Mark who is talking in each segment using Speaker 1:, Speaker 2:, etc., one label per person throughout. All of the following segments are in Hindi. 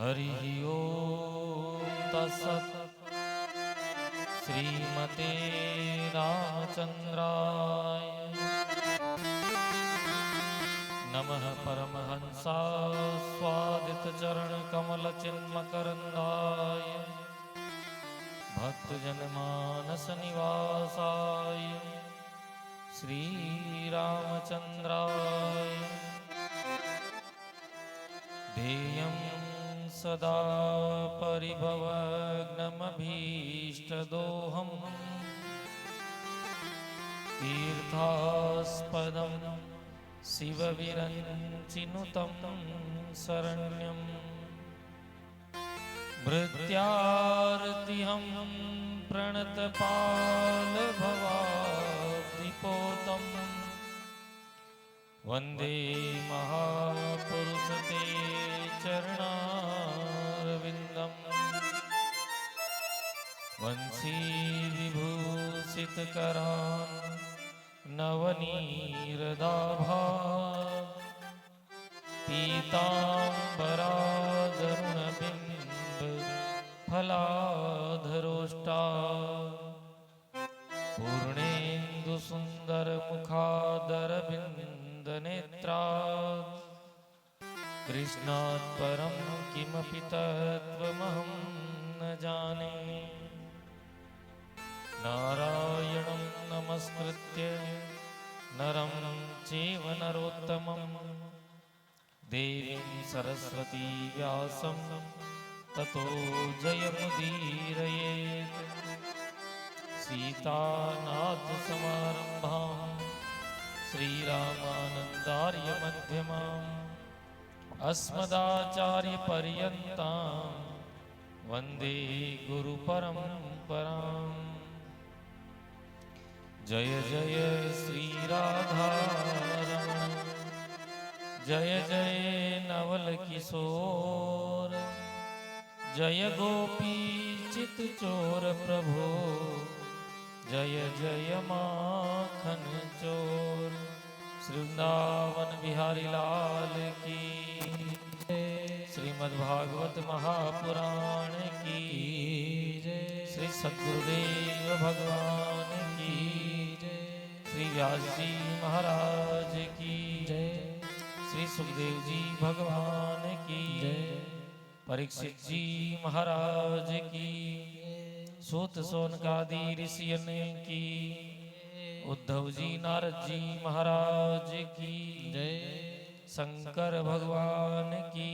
Speaker 1: हरि ओम तत्सत्। श्रीमते रामचंद्राय नमः। परमहंसास्वादित चरण कमल चिन्मकरंदाय भक्तजनमानस निवासाय श्री रामचंद्राय ध्येयं सदा परिभवग्नमभीष्टदोहं तीर्थास्पदं शिवविरञ्चिनुतं शरण्यं भृत्यार्तिहं प्रणतपालभवाब्धिपोतम् वंदे महापुरुष ते चरणारविंदम वंशी विभूषित करान नवनीरदाभा पीतांबरागरुणबिंब फलाधरोष्टा पूर्णेन्दु सुंदर मुखादरबिंद नेत्रा कृष्णात् परं किमपि तत्त्वमहं न जाने। नारायणं नमस्कृत्य नरं चैव नरोत्तमं देवीं सरस्वती व्यासं ततो जयमुदीरयेत्। सीतानाथसमारम्भां श्रीरामानन्दार्यमध्यमाम् अस्मदाचार्यपर्यन्तां वन्दे गुरुपरम्पराम्। जय जय श्रीराधारमण जय जय नवल किशोर जय गोपीचितचोर प्रभो जय जय माखन चोर। वृंदावन बिहारी लाल की श्रीमद्भागवत महापुराण की श्री सद्गुरुदेव भगवान की श्री व्यास जी महाराज की श्री सुखदेव जी भगवान की परीक्षित जी महाराज की सूत सोनकादि ऋषियन की उद्धव जी नारद जी महाराज की शंकर भगवान की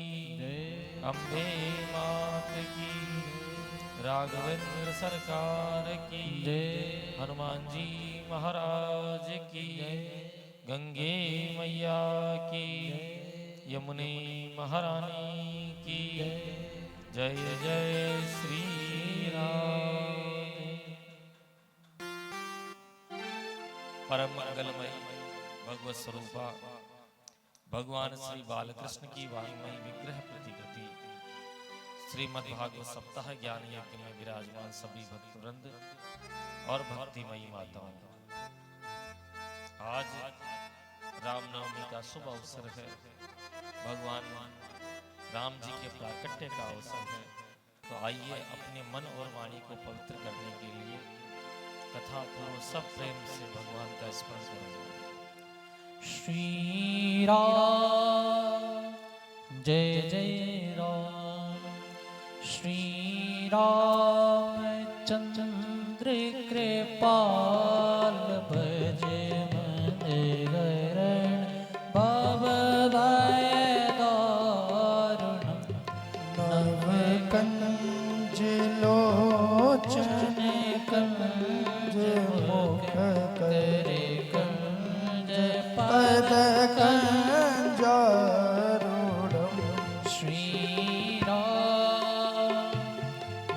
Speaker 1: अम्बे मात की राघवेंद्र सरकार की हनुमान जी महाराज की गंगे मैया की यमुने महारानी की जय जय श्री राम। परम मंगलमय भगवत स्वरूपा भगवान श्री बालकृष्ण की वांगमयी विग्रह प्रतिकृति श्रीमद्भागवत सप्ताह ज्ञान यज्ञ में विराजमान सभी भक्तवृंद और भक्तिमयी माताओं, आज रामनवमी का शुभ अवसर है। भगवान राम जी के प्राकट्य का अवसर है। तो आइए अपने मन और वाणी को पवित्र करने के लिए कथा पूर्व सब प्रेम से भगवान का स्मरण करें।
Speaker 2: श्री राम जय जय राम। श्री रामचंद्र कृपाल भजे मन गरण भवभय दारुणं नव कंज लोचन कंज मुख करे कंज पद कंजारूढ़। श्री राम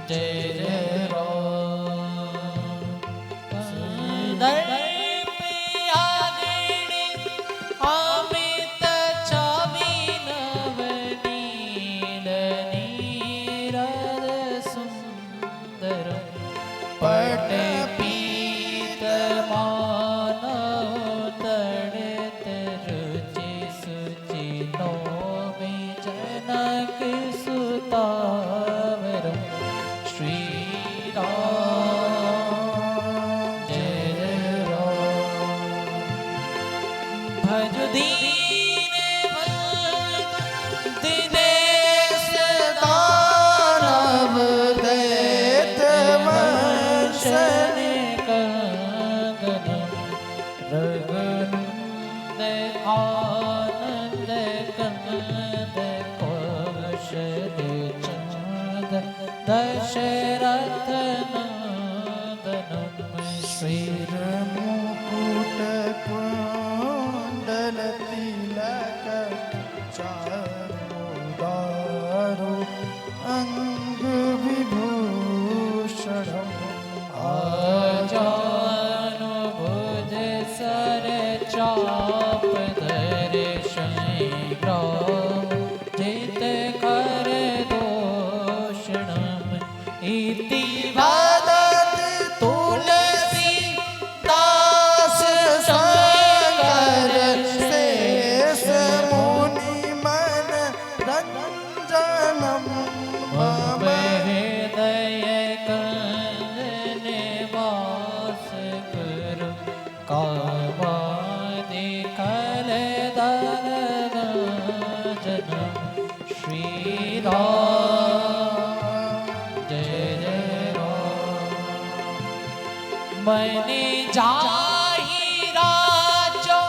Speaker 2: जय जय राम। सुंदर पियागिणी अमित छवि नवनील नीरद सुंदर पट पीत मानव तड़ित रुचि सुचि नौमि जनक सुता नंद कौशल चंद दशरथ नंदनम श्री
Speaker 3: मुकुट कुंडल तिलक चारुदारु अंग विभूषणम्
Speaker 2: आजानु भुज सर चाप धर शैग्राम जित कर दोषणम इति वदत तुलसी दास शंकर
Speaker 3: शेष मुनि मन रंजनम
Speaker 2: मम हृदय कंद निवास गुरु कामादि कल जनम श्री राम जय जय राम मनि जाहि राजो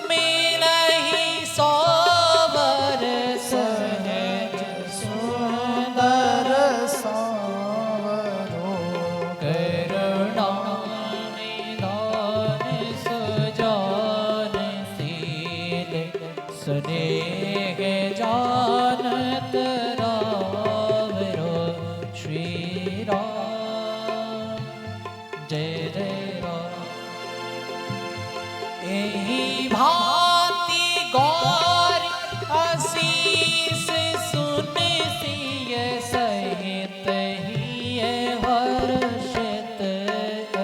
Speaker 2: मिलहि सोबर सहज
Speaker 3: सुंदर सावरो
Speaker 2: करुणा निधान सुजान शील स्नेह जानत रावरो श्री राम जय जय राम एहि भांति गौर आशीष सुन सिय सहित हिय हर्षित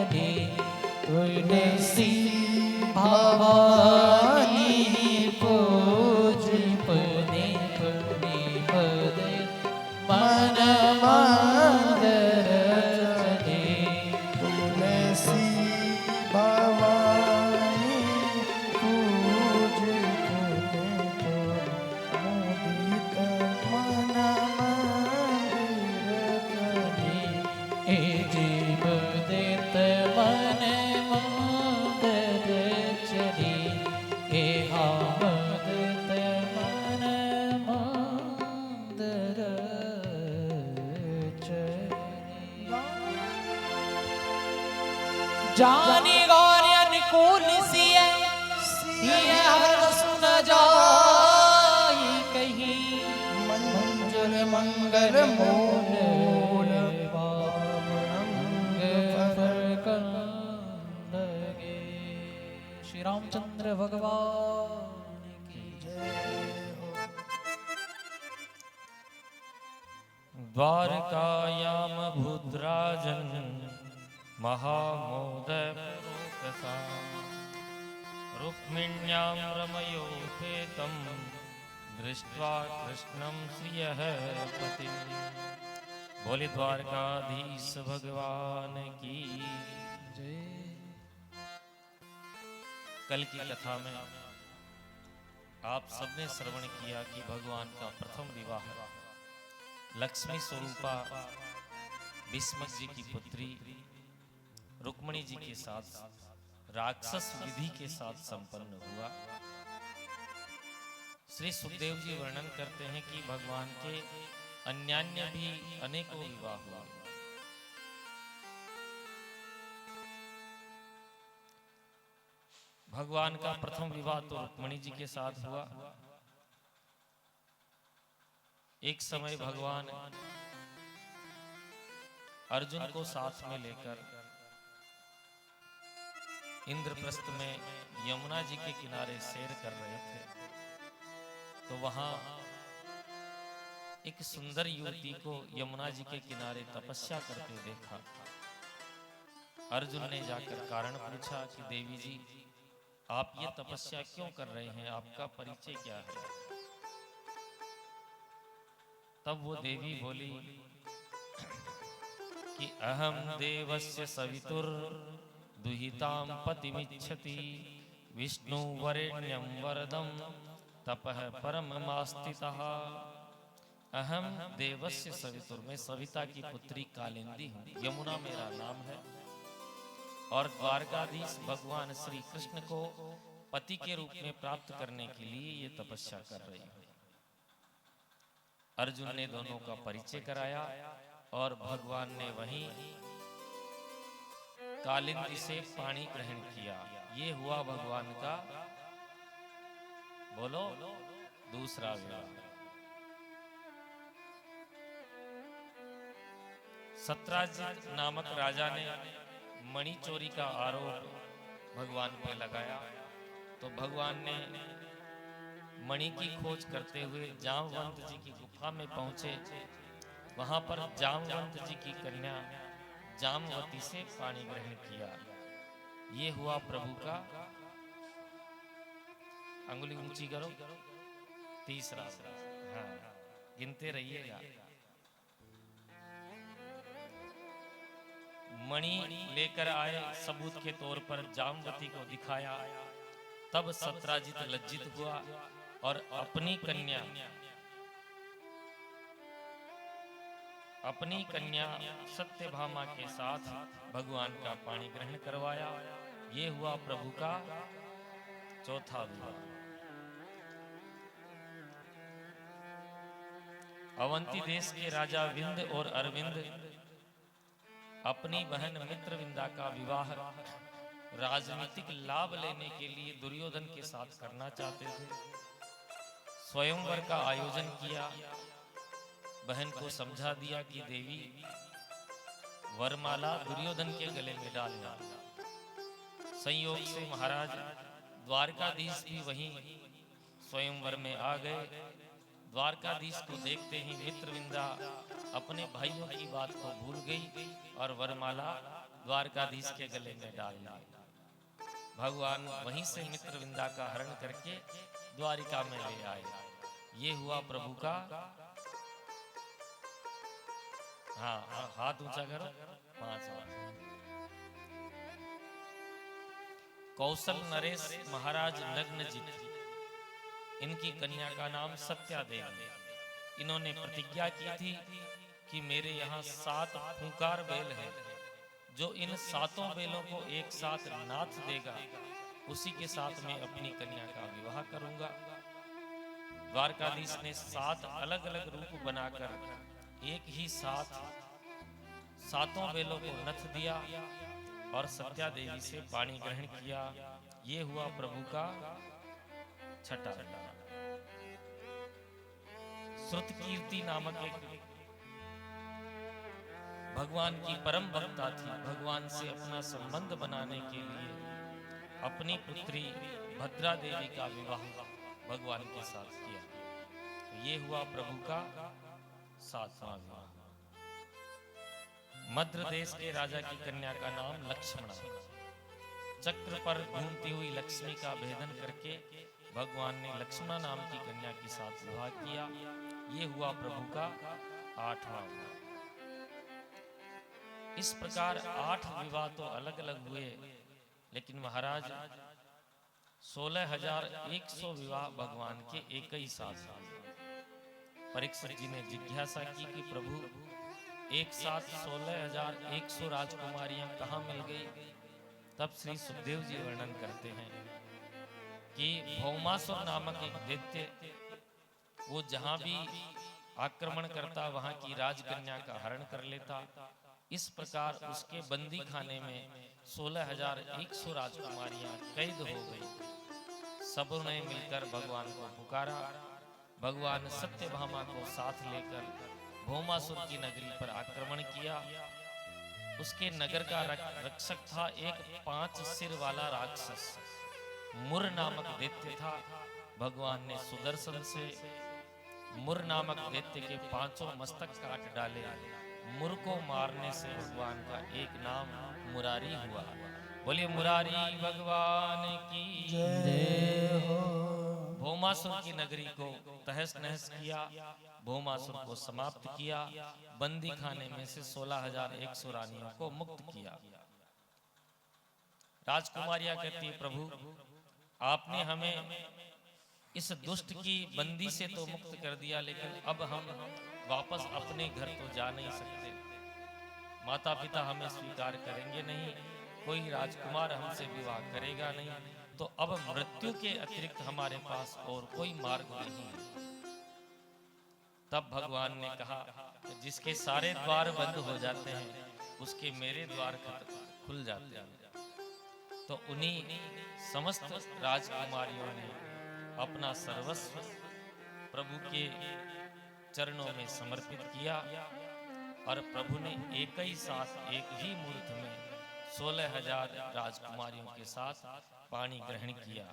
Speaker 2: अधि तुलसी भवानी पूज पुनि पुनि पद मन मंदर चले
Speaker 3: तुलसी भवानी पूज मुदित मन मंदिर करे
Speaker 2: ए जीव देत मन मंदर चली ए हमदत मन मंदर चली जानी गौर अनुकूल सिय हर सुन जाई कहीं
Speaker 3: मंजुल मंगल मूल
Speaker 2: श्री रामचंद्र भगवान की
Speaker 1: द्वारकायाम भूद्राजन महामोदय पुरोकसा रुक्मिण्यां रमयो पेतं दृष्ट्वा कृष्णं श्रियः पतिं। बोले द्वारकाधीश भगवान की
Speaker 2: जय।
Speaker 1: कल की कथा में आप सबने श्रवण किया कि भगवान का प्रथम विवाह लक्ष्मी स्वरूपा भीष्मक जी की पुत्री रुक्मिणी जी के साथ राक्षस विधि के साथ संपन्न हुआ। श्री सुखदेव जी वर्णन करते हैं कि भगवान के अन्यान्य भी अनेकों विवाह हुआ। भगवान का प्रथम विवाह तो रुक्मिणी जी के साथ हुआ। एक समय भगवान अर्जुन को साथ में लेकर इंद्रप्रस्थ में यमुना जी के किनारे सैर कर रहे थे, तो वहां एक सुंदर युवती को यमुना जी के किनारे तपस्या करते देखा। अर्जुन ने जाकर कारण पूछा कि देवी जी, आप ये तपस्या क्यों कर रहे हैं, आपका परिचय क्या है? तब वो देवी बोली कि अहम देवस्य सवितुर दुहितां पतिमिच्छति विष्णु वरेण्यं वरदं तपः परममास्तितः। अहम देवस्य सवितुर, मैं सविता की पुत्री कालिंदी हूँ, यमुना मेरा नाम है, और द्वारकाधीश भगवान श्री कृष्ण को पति के रूप में प्राप्त करने के लिए ये तपस्या कर रही हूँ। अर्जुन ने दोनों का परिचय कराया और भगवान ने वहीं कालिंदी से पानी ग्रहण किया। ये हुआ भगवान का, बोलो, दूसरा विवाह। सत्राजित नामक राजा ने मणि चोरी का आरोप भगवान पे लगाया, तो भगवान ने मणि की खोज करते हुए जामवंत जी की गुफा में पहुंचे। वहां पर जामवंत जी की कन्या जामवती से पानी ग्रहण किया। ये हुआ प्रभु का, अंगुली ऊंची करो, तीसरा। हाँ, गिनते रहिएगा। मणि लेकर आए, सबूत के तौर पर जामवती को दिखाया। तब सत्राजित लज्जित हुआ और अपनी कन्या सत्यभामा के साथ भगवान का पानी ग्रहण करवाया। ये हुआ प्रभु का चौथा विवाह। अवंती देश के राजा विंद और अरविंद अपनी बहन मित्रविंदा का विवाह राजनीतिक लाभ लेने के लिए दुर्योधन के साथ करना चाहते थे। स्वयंवर का आयोजन किया। बहन को समझा दिया कि देवी, वरमाला दुर्योधन के गले में डालना। संयोग से महाराज द्वारकाधीश भी वहीं स्वयंवर में आ गए। द्वारकाधीश को देखते ही मित्रविंदा अपने भाइयों की बात को भूल गई और वरमाला द्वारकाधीश के गले में डाल दी। भगवान वहीं से मित्रविंदा का हरण करके द्वारिका में ले आए। ये हुआ प्रभु का, हाँ, हाथ ऊंचा करो, 5 बार। कौशल नरेश महाराज नग्नजित, इनकी कन्या का नाम सत्या देवी। इन्होंने प्रतिज्ञा की थी कि मेरे यहाँ 7 फूंकार बैल हैं, जो इन 7 बैलों को एक साथ नाथ देगा, उसी के साथ मैं अपनी कन्या का विवाह करूंगा। द्वारकाधीश ने 7 अलग अलग रूप बनाकर एक ही साथ 7 बैलों को नथ दिया और सत्या देवी से पानी ग्रहण किया। ये हुआ प्रभु का छठा। श्रुत कीर्ति नामक एक भगवान की परम भक्ता थी। भगवान से अपना संबंध बनाने के लिए अपनी पुत्री भद्रा देवी का विवाह भगवान के साथ किया। ये हुआ प्रभु का 7वां विवाह। मद्र देश के राजा की कन्या का नाम लक्ष्मणा। चक्र पर घूमती हुई लक्ष्मी का भेदन करके भगवान ने लक्ष्मणा नाम की कन्या के साथ विवाह किया। ये हुआ प्रभु का 8वां विवाह। इस प्रकार 8 विवाह तो अलग अलग हुए, लेकिन महाराज 16,100 विवाह भगवान के एक ही साथ। परीक्षित जी ने जिज्ञासा की कि प्रभु, एक साथ 16,100 राजकुमारियां कहाँ मिल गई? तब श्री सुखदेव जी वर्णन करते हैं कि भौमासुर नामक एक दैत्य, वो जहां भी आक्रमण करता वहां की राजकन्या का हरण कर लेता। इस प्रकार उसके बंदी खाने में 16,100 राजकुमारियां कैद हो गई। सबने मिलकर भगवान को पुकारा। भगवान सत्यभामा को साथ लेकर भौमासुर की नगरी पर आक्रमण किया। उसके नगर का रक्षक था एक 5 सिर वाला राक्षस, मुर नामक दैत्य था। भगवान ने सुदर्शन से मुर नामक दैत्य के 5 मस्तक काट डाले। मुर को मारने से भगवान का एक नाम मुरारी हुआ। बोलिए मुरारी भगवान की
Speaker 3: जय हो।
Speaker 1: भौमासुर की नगरी को तहस नहस किया, भौमासुर को समाप्त किया, बंदी खाने में से 16,100 रानियों को मुक्त किया। राजकुमारियां कहती है, प्रभु आपने हमें इस दुष्ट की बंदी से तो मुक्त कर दिया, लेकिन अब हम वापस अपने घर तो जा नहीं सकते। माता पिता हमें स्वीकार करेंगे नहीं, कोई राजकुमार हमसे विवाह करेगा नहीं, तो अब मृत्यु के अतिरिक्त हमारे पास और कोई मार्ग नहीं है। तब भगवान ने कहा कि जिसके सारे द्वार बंद हो जाते हैं उसके मेरे द्वार खुल जाते हैं। तो उन्हीं समस्त राजकुमारियों ने अपना सर्वस्व प्रभु के चरणों में समर्पित किया और प्रभु ने एक ही साथ एक ही मुहूर्त में 16,000 राजकुमारियों के साथ पानी ग्रहण किया।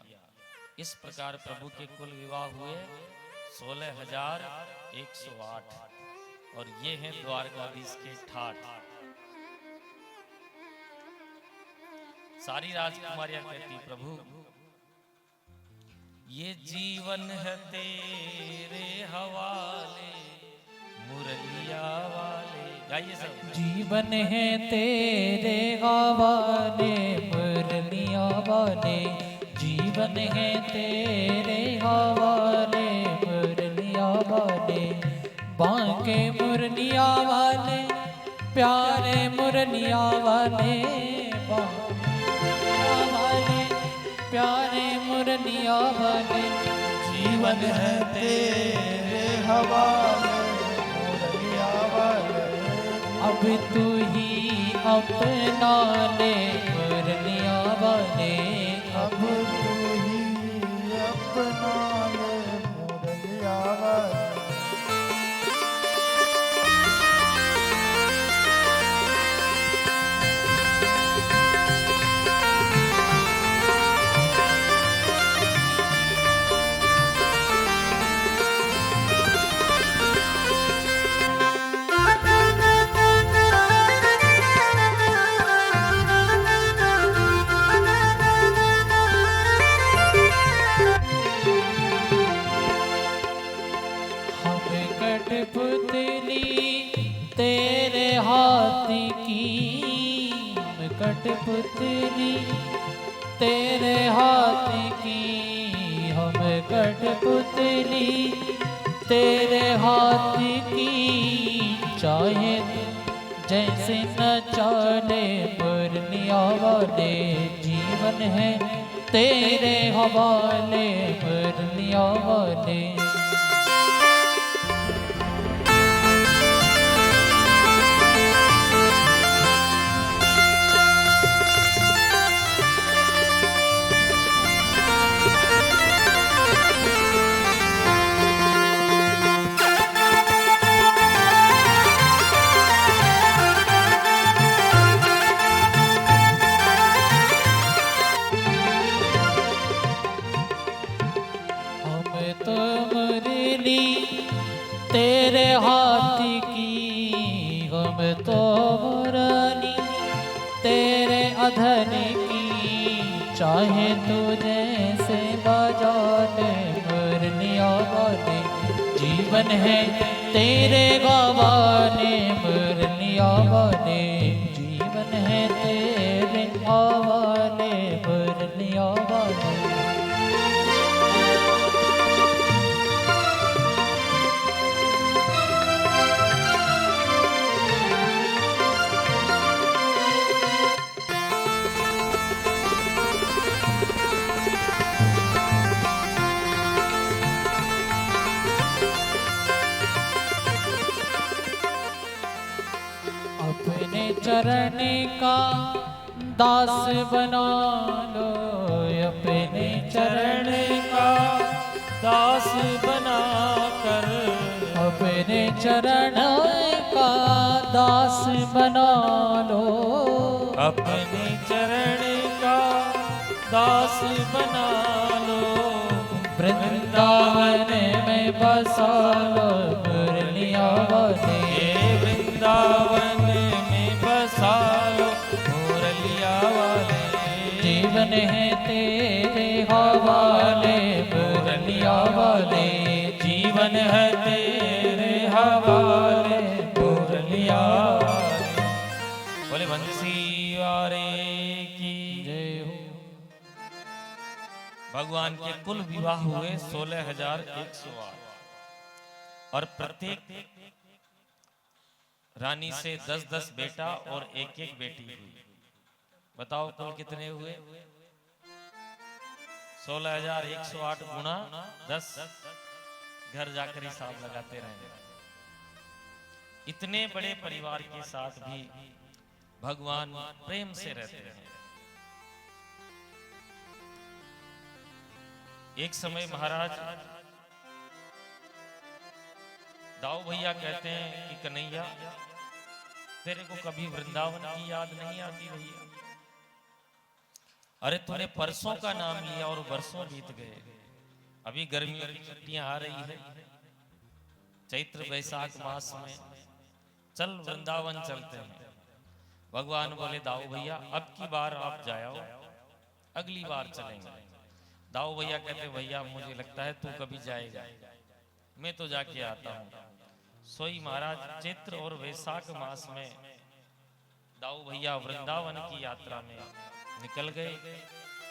Speaker 1: इस प्रकार प्रभु के कुल विवाह हुए 16,108 और ये हैं द्वारकाधीश के ठाठ। सारी राजकुमारियां कहती प्रभु ये जीवन है तेरे हवाले मुरलिया वाले। गाइए सब।
Speaker 2: जीवन है तेरे हवाले मुरलिया वाले, जीवन है तेरे हवाले मुरलिया वाले, बांके मुरलिया वाले प्यारे मुरलिया वाले, प्यारे मुरलिया वाले।
Speaker 3: जीवन है तेरे हवाले मुरलिया वाले,
Speaker 2: अब तू ही अपना ले मुरलिया वाले,
Speaker 3: अब तू ही अपना ले मुरलिया वाले।
Speaker 2: तेरे हाथ की कठपुतली, तेरे हाथ की हम कठपुतली, तेरे हाथ की चाहे जैसे न चाले मुरलिया वाले, जीवन है तेरे हवाले मुरलिया वाले। तेरे हाथ की हम तो मुरली, तेरे अधर की चाहे तू जैसे बजा ले मुरलिया वाले, जीवन है तेरे गवाले मुरलिया वाले, जीवन है तेरे हवाले मुरलिया वाले। अपने चरण का दास बना लो, अपने चरण का
Speaker 1: दास बना कर,
Speaker 2: अपने चरण का दास बना लो,
Speaker 1: अपने चरण का दास बना लो,
Speaker 2: वृंदावन में बसा लो मुरलिया वाले,
Speaker 1: वृंदावन में बसा लो मुरलिया वाले,
Speaker 2: जीवन है तेरे हवाले मुरलिया वाले,
Speaker 1: जीवन है तेरे हवाले मुरलिया वाले। बोले बंसी वारे की
Speaker 2: जय हो।
Speaker 1: भगवान के कुल विवाह हुए 16,108 और प्रत्येक रानी से 10-10 बेटा और 1-1 बेटी हुई। बताओ कुल कितने हुए? 16,108 गुणा 10। घर जाकर हिसाब लगाते रहे। इतने बड़े परिवार के साथ भी भगवान प्रेम से रहते हैं। एक समय महाराज दाऊ भैया कहते हैं कि कन्हैया, तेरे को कभी वृंदावन की याद नहीं आती भैया? अरे तूने परसों का नाम लिया और वर्षों बीत गए। अभी गर्मियों की छुट्टियां आ रही है, चैत्र वैशाख मास में चल वृंदावन चलते हैं। भगवान बोले दाऊ भैया अब की बार आप जाओ, अगली बार चलेंगे। दाऊ भैया कहते भैया मुझे लगता है तू कभी जाएगा, मैं तो जाके आता हूँ। सोई महाराज चैत्र और वैशाख मास में दाऊ भैया वृंदावन की यात्रा में निकल गए।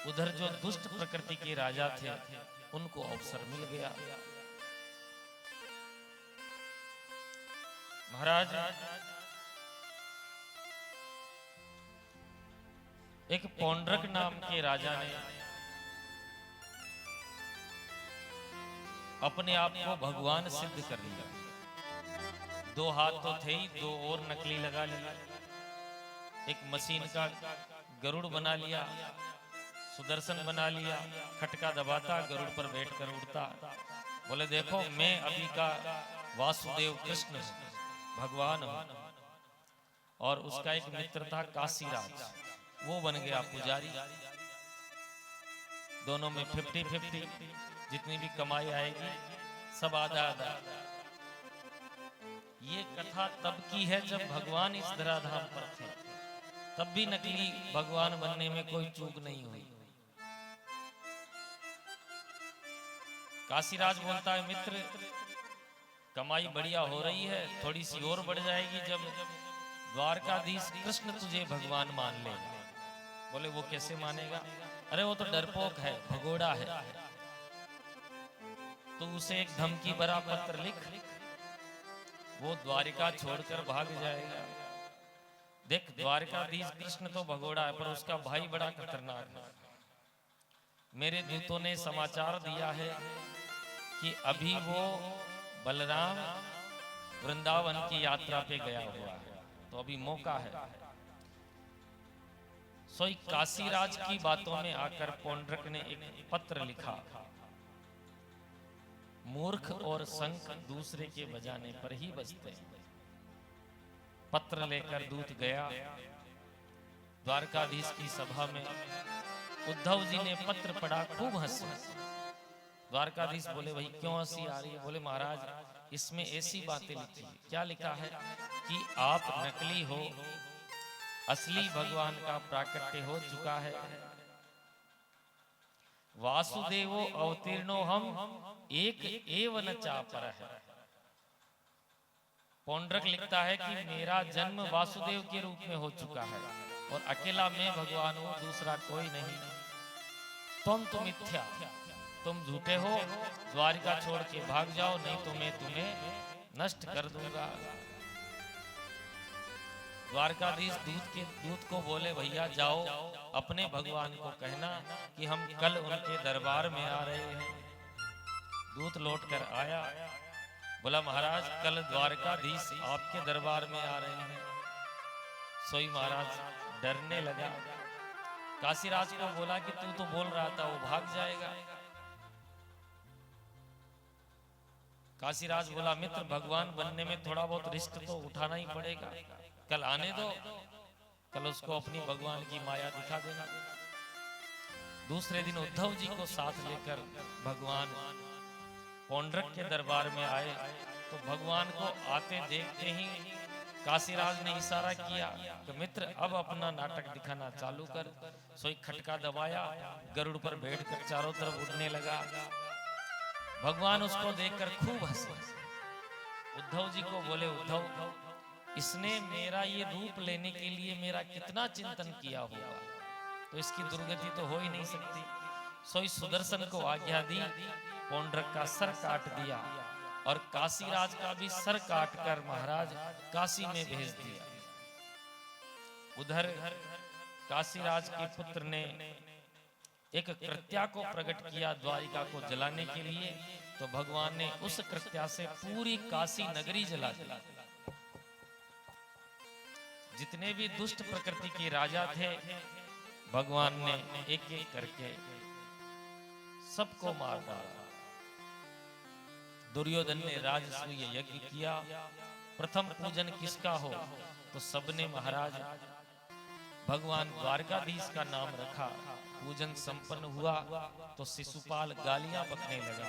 Speaker 1: उधर जो दुष्ट प्रकृति के राजा थे उनको अवसर मिल गया। महाराज एक पौंड्रक नाम के राजा ने अपने आप को भगवान सिद्ध कर लिया। 2 हाथ तो थे ही, 2 और नकली लगा लिया। एक मशीन का गरुड़ बना लिया, सुदर्शन बना लिया, खटका दबाता, गरुड़ पर बैठकर उड़ता। बोले देखो मैं अभी का वासुदेव कृष्ण भगवान हूं। और उसका एक मित्र था काशीराज, वो बन गया पुजारी। दोनों में 50-50, जितनी भी कमाई आएगी सब आधा आधा। ये कथा तब की है जब भगवान इस धराधाम पर थे, तब भी नकली भगवान बनने में कोई चूक नहीं हुई। काशीराज बोलता है मित्र कमाई बढ़िया हो रही है, थोड़ी सी और बढ़ जाएगी जब द्वारकाधीश कृष्ण तुझे भगवान मान ले। बोले वो कैसे मानेगा? अरे वो तो डरपोक है, भगोड़ा है, तो उसे एक धमकी भरा पत्र लिख, वो द्वारिका छोड़कर भाग जाएगा। देख द्वारकाधीश कृष्ण तो भगोड़ा है पर उसका भाई बड़ा खतरनाक है। मेरे दूतों ने समाचार दिया है कि अभी वो बलराम वृंदावन की यात्रा पे गया हुआ है, तो अभी मौका है। सोई काशीराज की बातों में आकर पौंड्रक ने एक पत्र लिखा। मूर्ख और शंख दूसरे के बजाने पर ही बजते हैं। पत्र लेकर दूत गया द्वारकाधीश की सभा में। उद्धव जी ने पत्र पढ़ा, खूब हंसे। द्वारकाधीश बोले भाई क्यों हंसी आ रही है? बोले महाराज इसमें ऐसी बातें लिखी है। क्या लिखा है कि आप नकली हो, असली भगवान का प्राकट्य हो चुका है। वासुदेवो अवतीर्णो हम एक एव न चापर है। पौंड्रक लिखता है कि मेरा जन्म वासुदेव के रूप में हो चुका है और अकेला मैं भगवान हूं, दूसरा कोई नहीं। तुम तो मिथ्या, तुम झूठे हो, द्वारिका छोड़ के भाग जाओ नहीं तो मैं तुम्हें नष्ट कर दूंगा। द्वारकाधीश दूत को बोले भैया जाओ अपने भगवान को कहना कि हम कल उनके दरबार में आ रहे हैं। दूत लौट कर आया, बोला महाराज कल द्वारकाधीश आपके दरबार में आ रहे हैं। सोई महाराज डरने लगा। काशीराज को बोला कि तू तो बोल रहा था वो भाग जाएगा। काशीराज बोला मित्र भगवान बनने में थोड़ा बहुत रिस्क तो उठाना ही पड़ेगा, कल आने दो, कल उसको अपनी भगवान की माया दिखा देना। दूसरे दिन उद्धव जी को साथ लेकर भगवान पौंड्रक के दरबार में आए तो भगवान को आते देखते ही काशीराज ने इशारा किया कि मित्र अब अपना नाटक दिखाना चालू कर। सोई खटका दबाया, गरुड़ पर बैठकर चारों तरफ उड़ने लगा। भगवान उसको देखकर खूब हंसे। उद्धव जी को बोले उद्धव इसने मेरा ये रूप लेने के लिए मेरा कितना चिंतन किया होगा, तो इसकी दुर्गति तो हो ही नहीं सकती। सोई सुदर्शन को आज्ञा दी, पौंड्रक का सर काट दिया और काशीराज का भी सर काट कर महाराज काशी में भेज दिया। उधर काशीराज के पुत्र ने एक कृत्या को प्रकट किया द्वारिका को जलाने के लिए, तो भगवान ने उस कृत्या से पूरी काशी नगरी जला दी। जितने भी दुष्ट प्रकृति के राजा थे, भगवान ने एक एक करके सबको मार डाला। दुर्योधन ने राजसूय यज्ञ किया। प्रथम पूजन किसका हो, तो सबने महाराज भगवान द्वारकाधीश का नाम रखा। पूजन संपन्न हुआ तो शिशुपाल गालियां बकने लगा।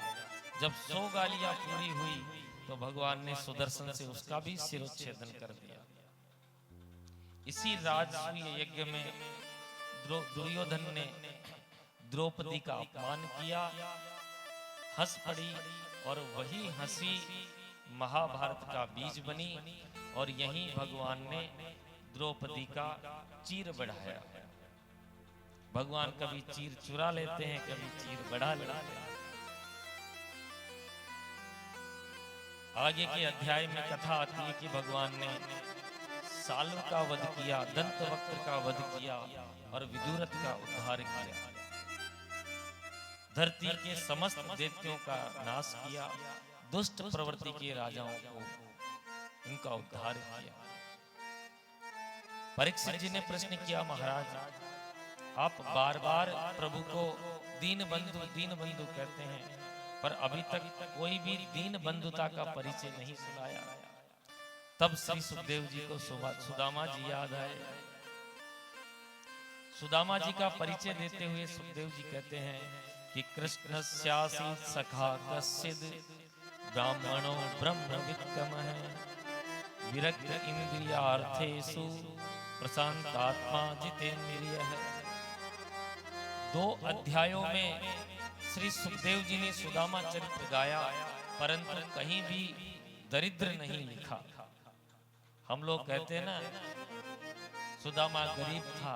Speaker 1: जब 100 गालियां पूरी हुई तो भगवान ने सुदर्शन से उसका भी सिरोच्छेदन कर दिया। इसी राजसूय यज्ञ में दुर्योधन ने द्रौपदी का अपमान किया, हंस पड़ी, और वही हंसी महाभारत का बीज बनी। और यहीं भगवान ने द्रौपदी का चीर बढ़ाया। भगवान कभी चीर चुरा लेते हैं, कभी चीर बढ़ा लेते हैं। आगे के अध्याय में कथा आती है कि भगवान ने सालव का वध किया, दंतवक्त्र का वध किया और विदुरथ का उद्धार किया। धरती के समस्त दैत्यों का नाश किया, दुष्ट प्रवृत्ति के राजाओं को इनका उद्धार किया। परीक्षित जी ने प्रश्न किया, महाराज आप बार बार प्रभु को दीन बंधु कहते हैं, पर अभी तक कोई भी दीन बंधुता का परिचय नहीं सुनाया। तब श्री सुखदेव जी को सुदामा जी याद आए। सुदामा जी का परिचय देते हुए सुखदेव जी कहते हैं कि कृष्णस्यासीत् सखा कश्चिद् ब्राह्मणो ब्रह्मवित्तमः विरक्त इंद्रियार्थेषु प्रशांतात्मा जितेन्द्रियः। 2 अध्यायों में श्री सुखदेव जी ने सुदामा चरित्र गाया, परंतु कहीं भी दरिद्र नहीं लिखा। हम लोग कहते हैं ना, सुदामा गरीब था।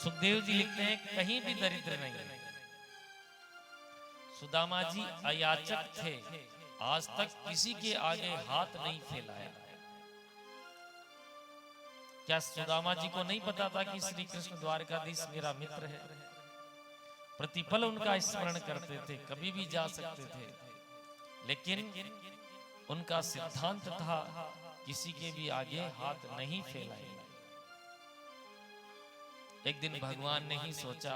Speaker 1: सुखदेव जी लिखते हैं कहीं भी दरिद्र नहीं। सुदामा जी अयाचक थे, आज तक किसी के आगे हाथ नहीं फैलाया। क्या सुदामा जी को नहीं पता था कि श्री कृष्ण द्वारकाधीश मेरा मित्र है? प्रतिपल उनका स्मरण करते थे, कभी भी जा सकते थे, लेकिन उनका सिद्धांत था किसी के भी आगे हाथ नहीं फैलाएंगे। एक दिन भगवान ने ही सोचा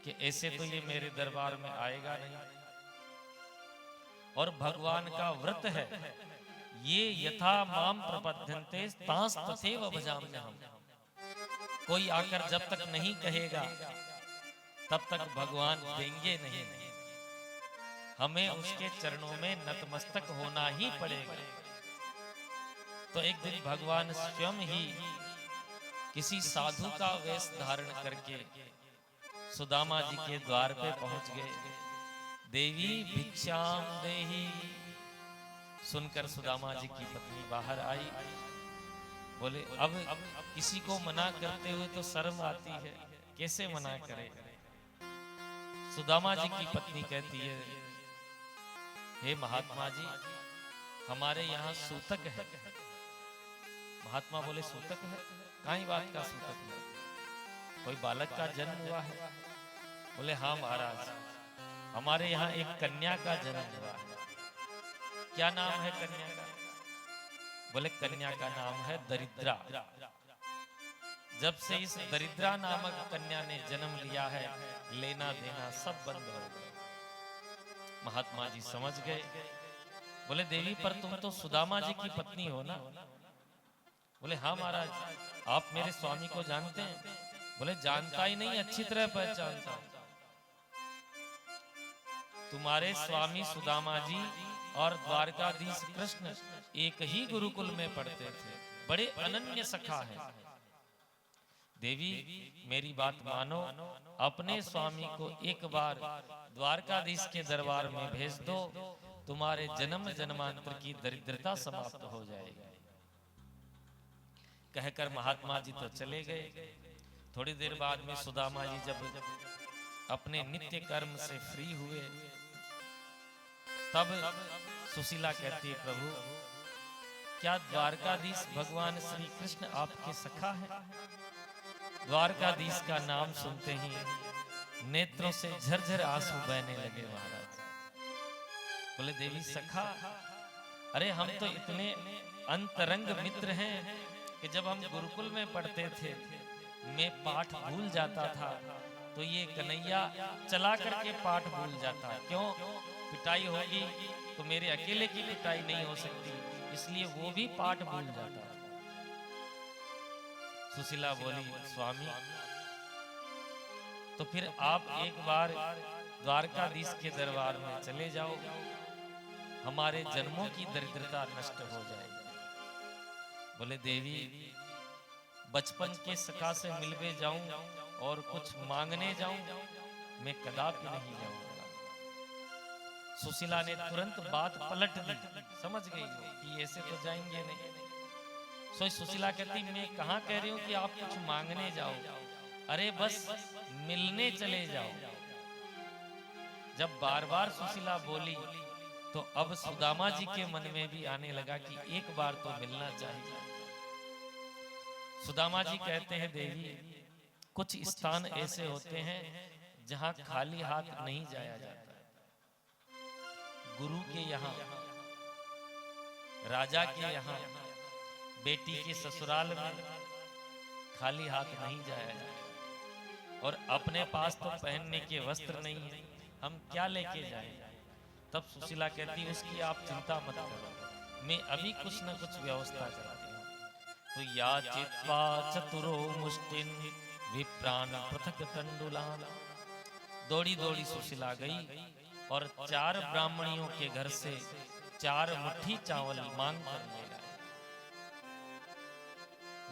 Speaker 1: कि ऐसे तो ये मेरे दरबार में आएगा नहीं, और भगवान का व्रत है, ये यथा माम प्रपद्यन्ते तांस तथैव भजाम्यहम्। कोई आकर जब तक नहीं कहेगा तब तक भगवान देंगे नहीं। हमें उसके चरणों में नतमस्तक होना ही पड़ेगा। तो एक दिन भगवान स्वयं ही किसी साधु का वेश धारण करके सुदामा जी के द्वार पे पहुंच गए। देवी भिक्षाम देहि। सुनकर सुदामा जी की पत्नी बाहर आई। बोले अब किसी को मना करते हुए तो शर्म आती है, कैसे मना करे? सुदामा जी की पत्नी कहती है, हे महात्मा जी, हमारे यहाँ सूतक है। महात्मा बोले सूतक है? काई बात का सूतक है? कोई बालक का जन्म हुआ है? बोले हाँ महाराज, हमारे यहाँ एक कन्या का जन्म हुआ है। क्या नाम है कन्या का? बोले कन्या का नाम है दरिद्रा। जब से इस दरिद्रा नामक कन्या ने जन्म लिया है, लेना देना सब बंद हो गया। महात्मा जी समझ गए। बोले देवी, पर तुम तो सुदामा जी की पत्नी हो ना? बोले हाँ महाराज, आप मेरे स्वामी को जानते हैं? बोले जानता ही नहीं, अच्छी तरह पहचानता हूं। तुम्हारे स्वामी सुदामा जी और द्वारकाधीश कृष्ण एक ही गुरुकुल में पढ़ते थे, बड़े अनन्य सखा हैं। देवी मेरी बात मानो, अपने स्वामी को एक बार द्वारकाधीश के दरबार में भेज दो, तुम्हारे जन्म जन्मांतर की दरिद्रता समाप्त हो जाएगी। कहकर महात्मा जी तो चले गए। थोड़ी देर बाद में सुदामा जी जब अपने नित्य कर्म से फ्री हुए, तब सुशीला कहती है, प्रभु क्या द्वारकाधीश भगवान श्री कृष्ण आपके सखा है? द्वारकाधीश का नाम सुनते ही नेत्रों से झरझर आंसू बहने लगे। महाराज बोले देवी सखा, अरे हम तो इतने अंतरंग मित्र हैं कि जब हम गुरुकुल में पढ़ते थे मैं पाठ भूल जाता था तो ये कन्हैया चला करके पाठ भूल जाता। क्यों? पिटाई होगी तो मेरे अकेले की पिटाई नहीं हो सकती, इसलिए वो भी पाठ भूल जाता। सुशीला बोली, स्वामी तो फिर आप एक बार द्वारकाधीश के दरबार में चले जाओ, हमारे जन्मों की दरिद्रता नष्ट हो जाएगी। बोले देवी बचपन के सखा से मिलवे जाऊं और कुछ मांगने जाऊं, मैं कदापि नहीं जाऊंगा। सुशीला ने तुरंत बात पलट दी, समझ गई कि ऐसे तो जाएंगे नहीं। सो सुशीला कहती, मैं कहाँ कह रही हूँ कि आप कुछ मांगने जाओ, अरे बस मिलने चले जाओ। जब बार बार सुशीला बोली तो अब सुदामा जी के मन में भी आने लगा कि एक बार तो मिलना चाहिए। सुदामा जी कहते हैं, देवी कुछ स्थान ऐसे होते हैं जहां खाली हाथ नहीं जाया जाता। गुरु के यहाँ, राजा के यहाँ, बेटी के ससुराल में खाली हाथ नहीं जाया जाता। और अपने पास तो पहनने के वस्त्र नहीं है, हम क्या लेके जाएं? तब सुशीला कहती, उसकी आप चिंता मत करो, मैं अभी कुछ न कुछ व्यवस्था करती हूँ। तो या चित्वा चतुरो मुष्टिन विप्रान पृथक तंडुलान। दौड़ी दौड़ी सुशीला गई और 4 ब्राह्मणियों के घर से 4 मुट्ठी चावल मांग कर ले आए।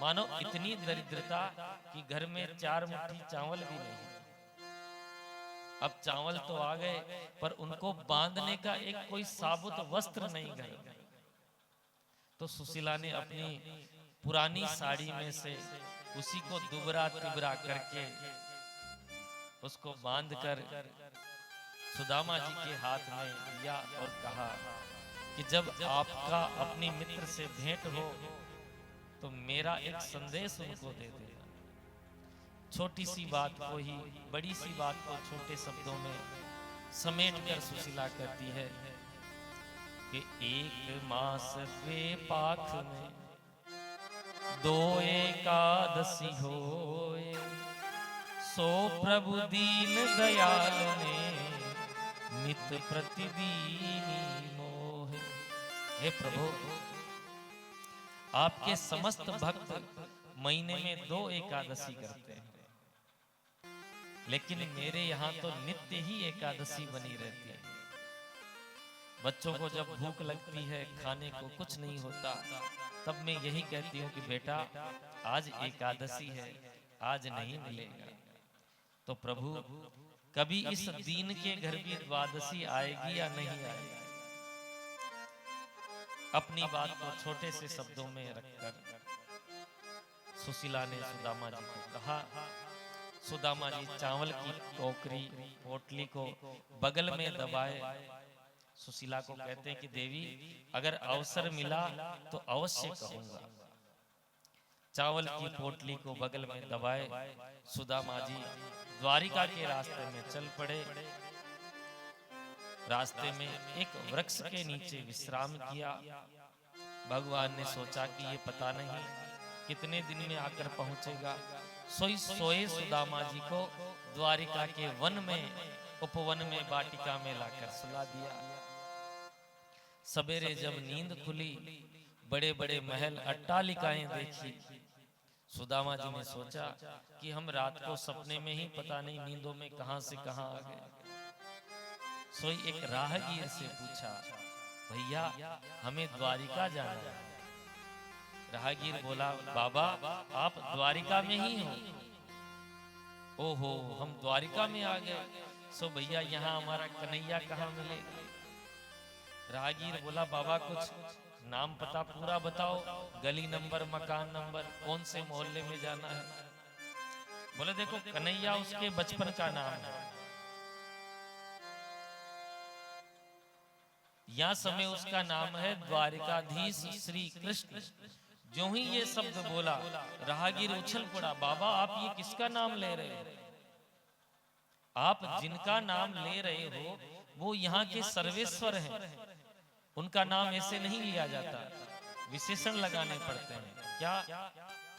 Speaker 1: मानो इतनी दरिद्रता कि घर में 4 मुट्ठी चावल भी नहीं। अब चावल तो आ गए पर उनको बांधने का एक कोई साबुत वस्त्र नहीं घर में। तो सुशीला ने अपनी पुरानी साड़ी में से उसी को दुबरा तिबरा करके उसको बांधकर सुदामा जी के हाथ में दिया और कहा कि जब आपका अपनी मित्र से भेंट हो तो मेरा एक संदेश उनको दे देना। छोटी सी बात को ही, बड़ी सी बात को छोटे शब्दों में समेट कर सुशीला कहती है कि 1 मास वे पाख में 2 एकादशी होए, सो प्रभु दीन दयाल ने नित प्रतिदीनी मोहे। हे प्रभु, आपके समस्त भक्त महीने में 2 एकादशी करते हैं, लेकिन मेरे यहाँ तो नित्य ही एकादशी बनी रहती है। बच्चों को जब भूख लगती है, खाने को कुछ नहीं होता, तब मैं यही कहती हूँ कि बेटा आज एकादशी है, आज नहीं मिलेगा। तो प्रभु कभी इस दीन के घर भी द्वादशी आएगी या नहीं आएगी? अपनी बात को छोटे से शब्दों में रखकर सुशीला ने सुदामा जी को कहा। सुदामा जी चावल की टोकरी पोटली को बगल में दबाए सुशीला को कहते हैं कि देवी अगर अवसर मिला तो अवश्य कहूंगा। चावल की पोटली को बगल में दबाए सुदामा जी द्वारिका के रास्ते में चल पड़े। रास्ते में एक वृक्ष के नीचे विश्राम किया। भगवान ने सोचा कि ये पता नहीं कितने दिन में आकर पहुंचेगा। सोए सुदामा जी को द्वारिका के वन में, उपवन में, वाटिका में लाकर सुला दिया। सवेरे जब नींद खुली, बड़े बड़े महल अट्टालिकाएं देखी। सुदामा जी ने सोचा कि हम रात को सपने में ही पता नहीं नींदों में कहां से कहां आ गए। सोई एक राहगीर से पूछा, भैया हमें द्वारिका जाना है। राहगीर बोला, बाबा आप द्वारिका में ही हो? ओहो, हम द्वारिका में आ गए। सो भैया यहाँ हमारा कन्हैया कहाँ मिलेगा? राहगीर बोला, बाबा कुछ नाम पता पूरा बताओ, गली नंबर, मकान नंबर, कौन से मोहल्ले में जाना है? बोले देखो कन्हैया उसके बचपन का नाम है, यह समय उसका नाम है द्वारिकाधीश श्री कृष्ण। जो ही ये शब्द बोला राहगीर उछल पड़ा, बाबा आप ये किसका नाम ले रहे हो? आप जिनका नाम ले रहे हो वो यहाँ के सर्वेश्वर हैं, उनका नाम ऐसे नहीं लिया जाता, विशेषण लगाने पड़ते हैं। क्या?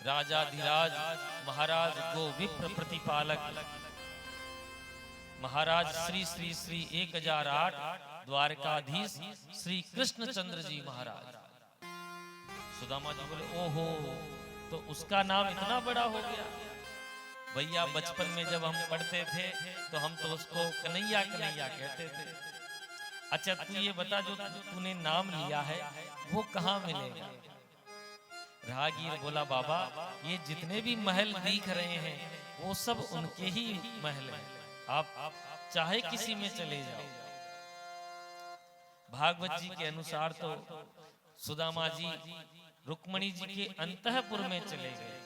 Speaker 1: राजाधिराज महाराज गो विप्र प्रतिपालक महाराज श्री श्री श्री 1008 द्वारकाधीश श्री कृष्णचंद्र जी महाराज। सुदामा जी बोले ओहो, तो उसका नाम इतना बड़ा हो गया। भैया बचपन में जब हम पढ़ते थे तो हम तो उसको कन्हैया कन्हैया कहते थे। अच्छा तू ये बता, जो तूने नाम लिया है वो कहाँ मिलेगा? राहगीर बोला बाबा, ये जितने भी महल दिख रहे हैं वो सब उनके ही महल हैं, आप चाहे किसी में चले जाओ। भागवत जी के अनुसार तो सुदामा जी रुक्मणी जी के अंतःपुर में चले गए,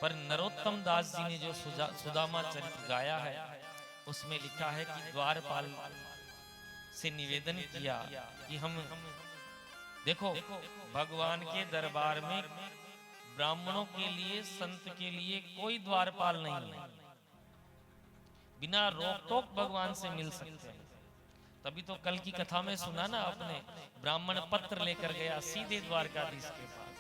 Speaker 1: पर नरोत्तम दास जी ने जो सुदामा चरित्र गाया है उसमें लिखा है कि द्वारपाल से निवेदन किया कि हम देखो भगवान के दरबार में ब्राह्मणों के लिए, संत के लिए कोई द्वारपाल नहीं है, बिना रोक टोक भगवान से मिल सकते हैं। तभी तो कल की कथा में सुना ना आपने, ब्राह्मण पत्र लेकर गया सीधे द्वारकाधीश के पास।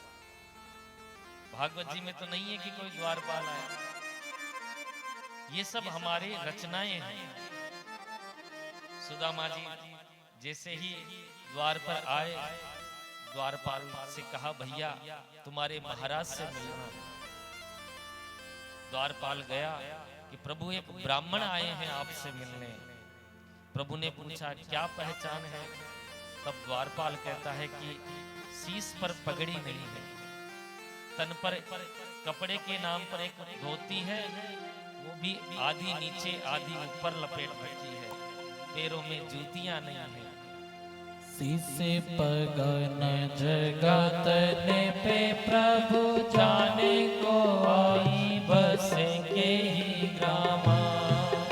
Speaker 1: भागवत जी में तो नहीं है कि कोई द्वारपाल आया, ये सब हमारे रचनाएं हैं। सुदामा जी जैसे ही द्वार पर आए, द्वारपाल से कहा भैया तुम्हारे महाराज से मिलना। द्वारपाल गया कि प्रभु एक ब्राह्मण आए हैं आपसे मिलने। प्रभु ने पूछा क्या पहचान है? तब द्वारपाल कहता है कि शीश पर पगड़ी नहीं है, तन पर कपड़े के नाम पर एक धोती है, वो भी आधी नीचे आधी ऊपर लपेट रखी है, पैरों में जूतियां नहीं है।
Speaker 2: शीसे पगन जगत ने पे प्रभु जाने को आई बसेंगे ही ग्रामा।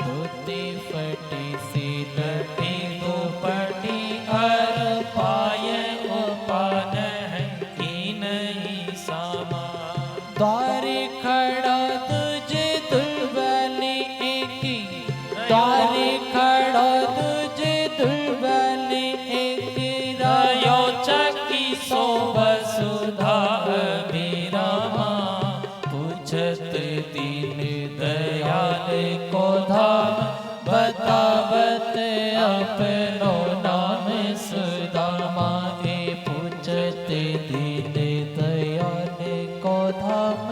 Speaker 2: धोती फटी सी लटी दुपटी अर पाए उपान है की नहीं सामा। द्वारे खड़ा तुझे दुर्बली एकी, द्वारे खड़ा तुझे दुर्बली चकी सो वसुधा अभिरामा। पूछत दीन दयाल को धाम, बतावत अपनो नाम सुदामा। पूछत दीन दयाल को धाम,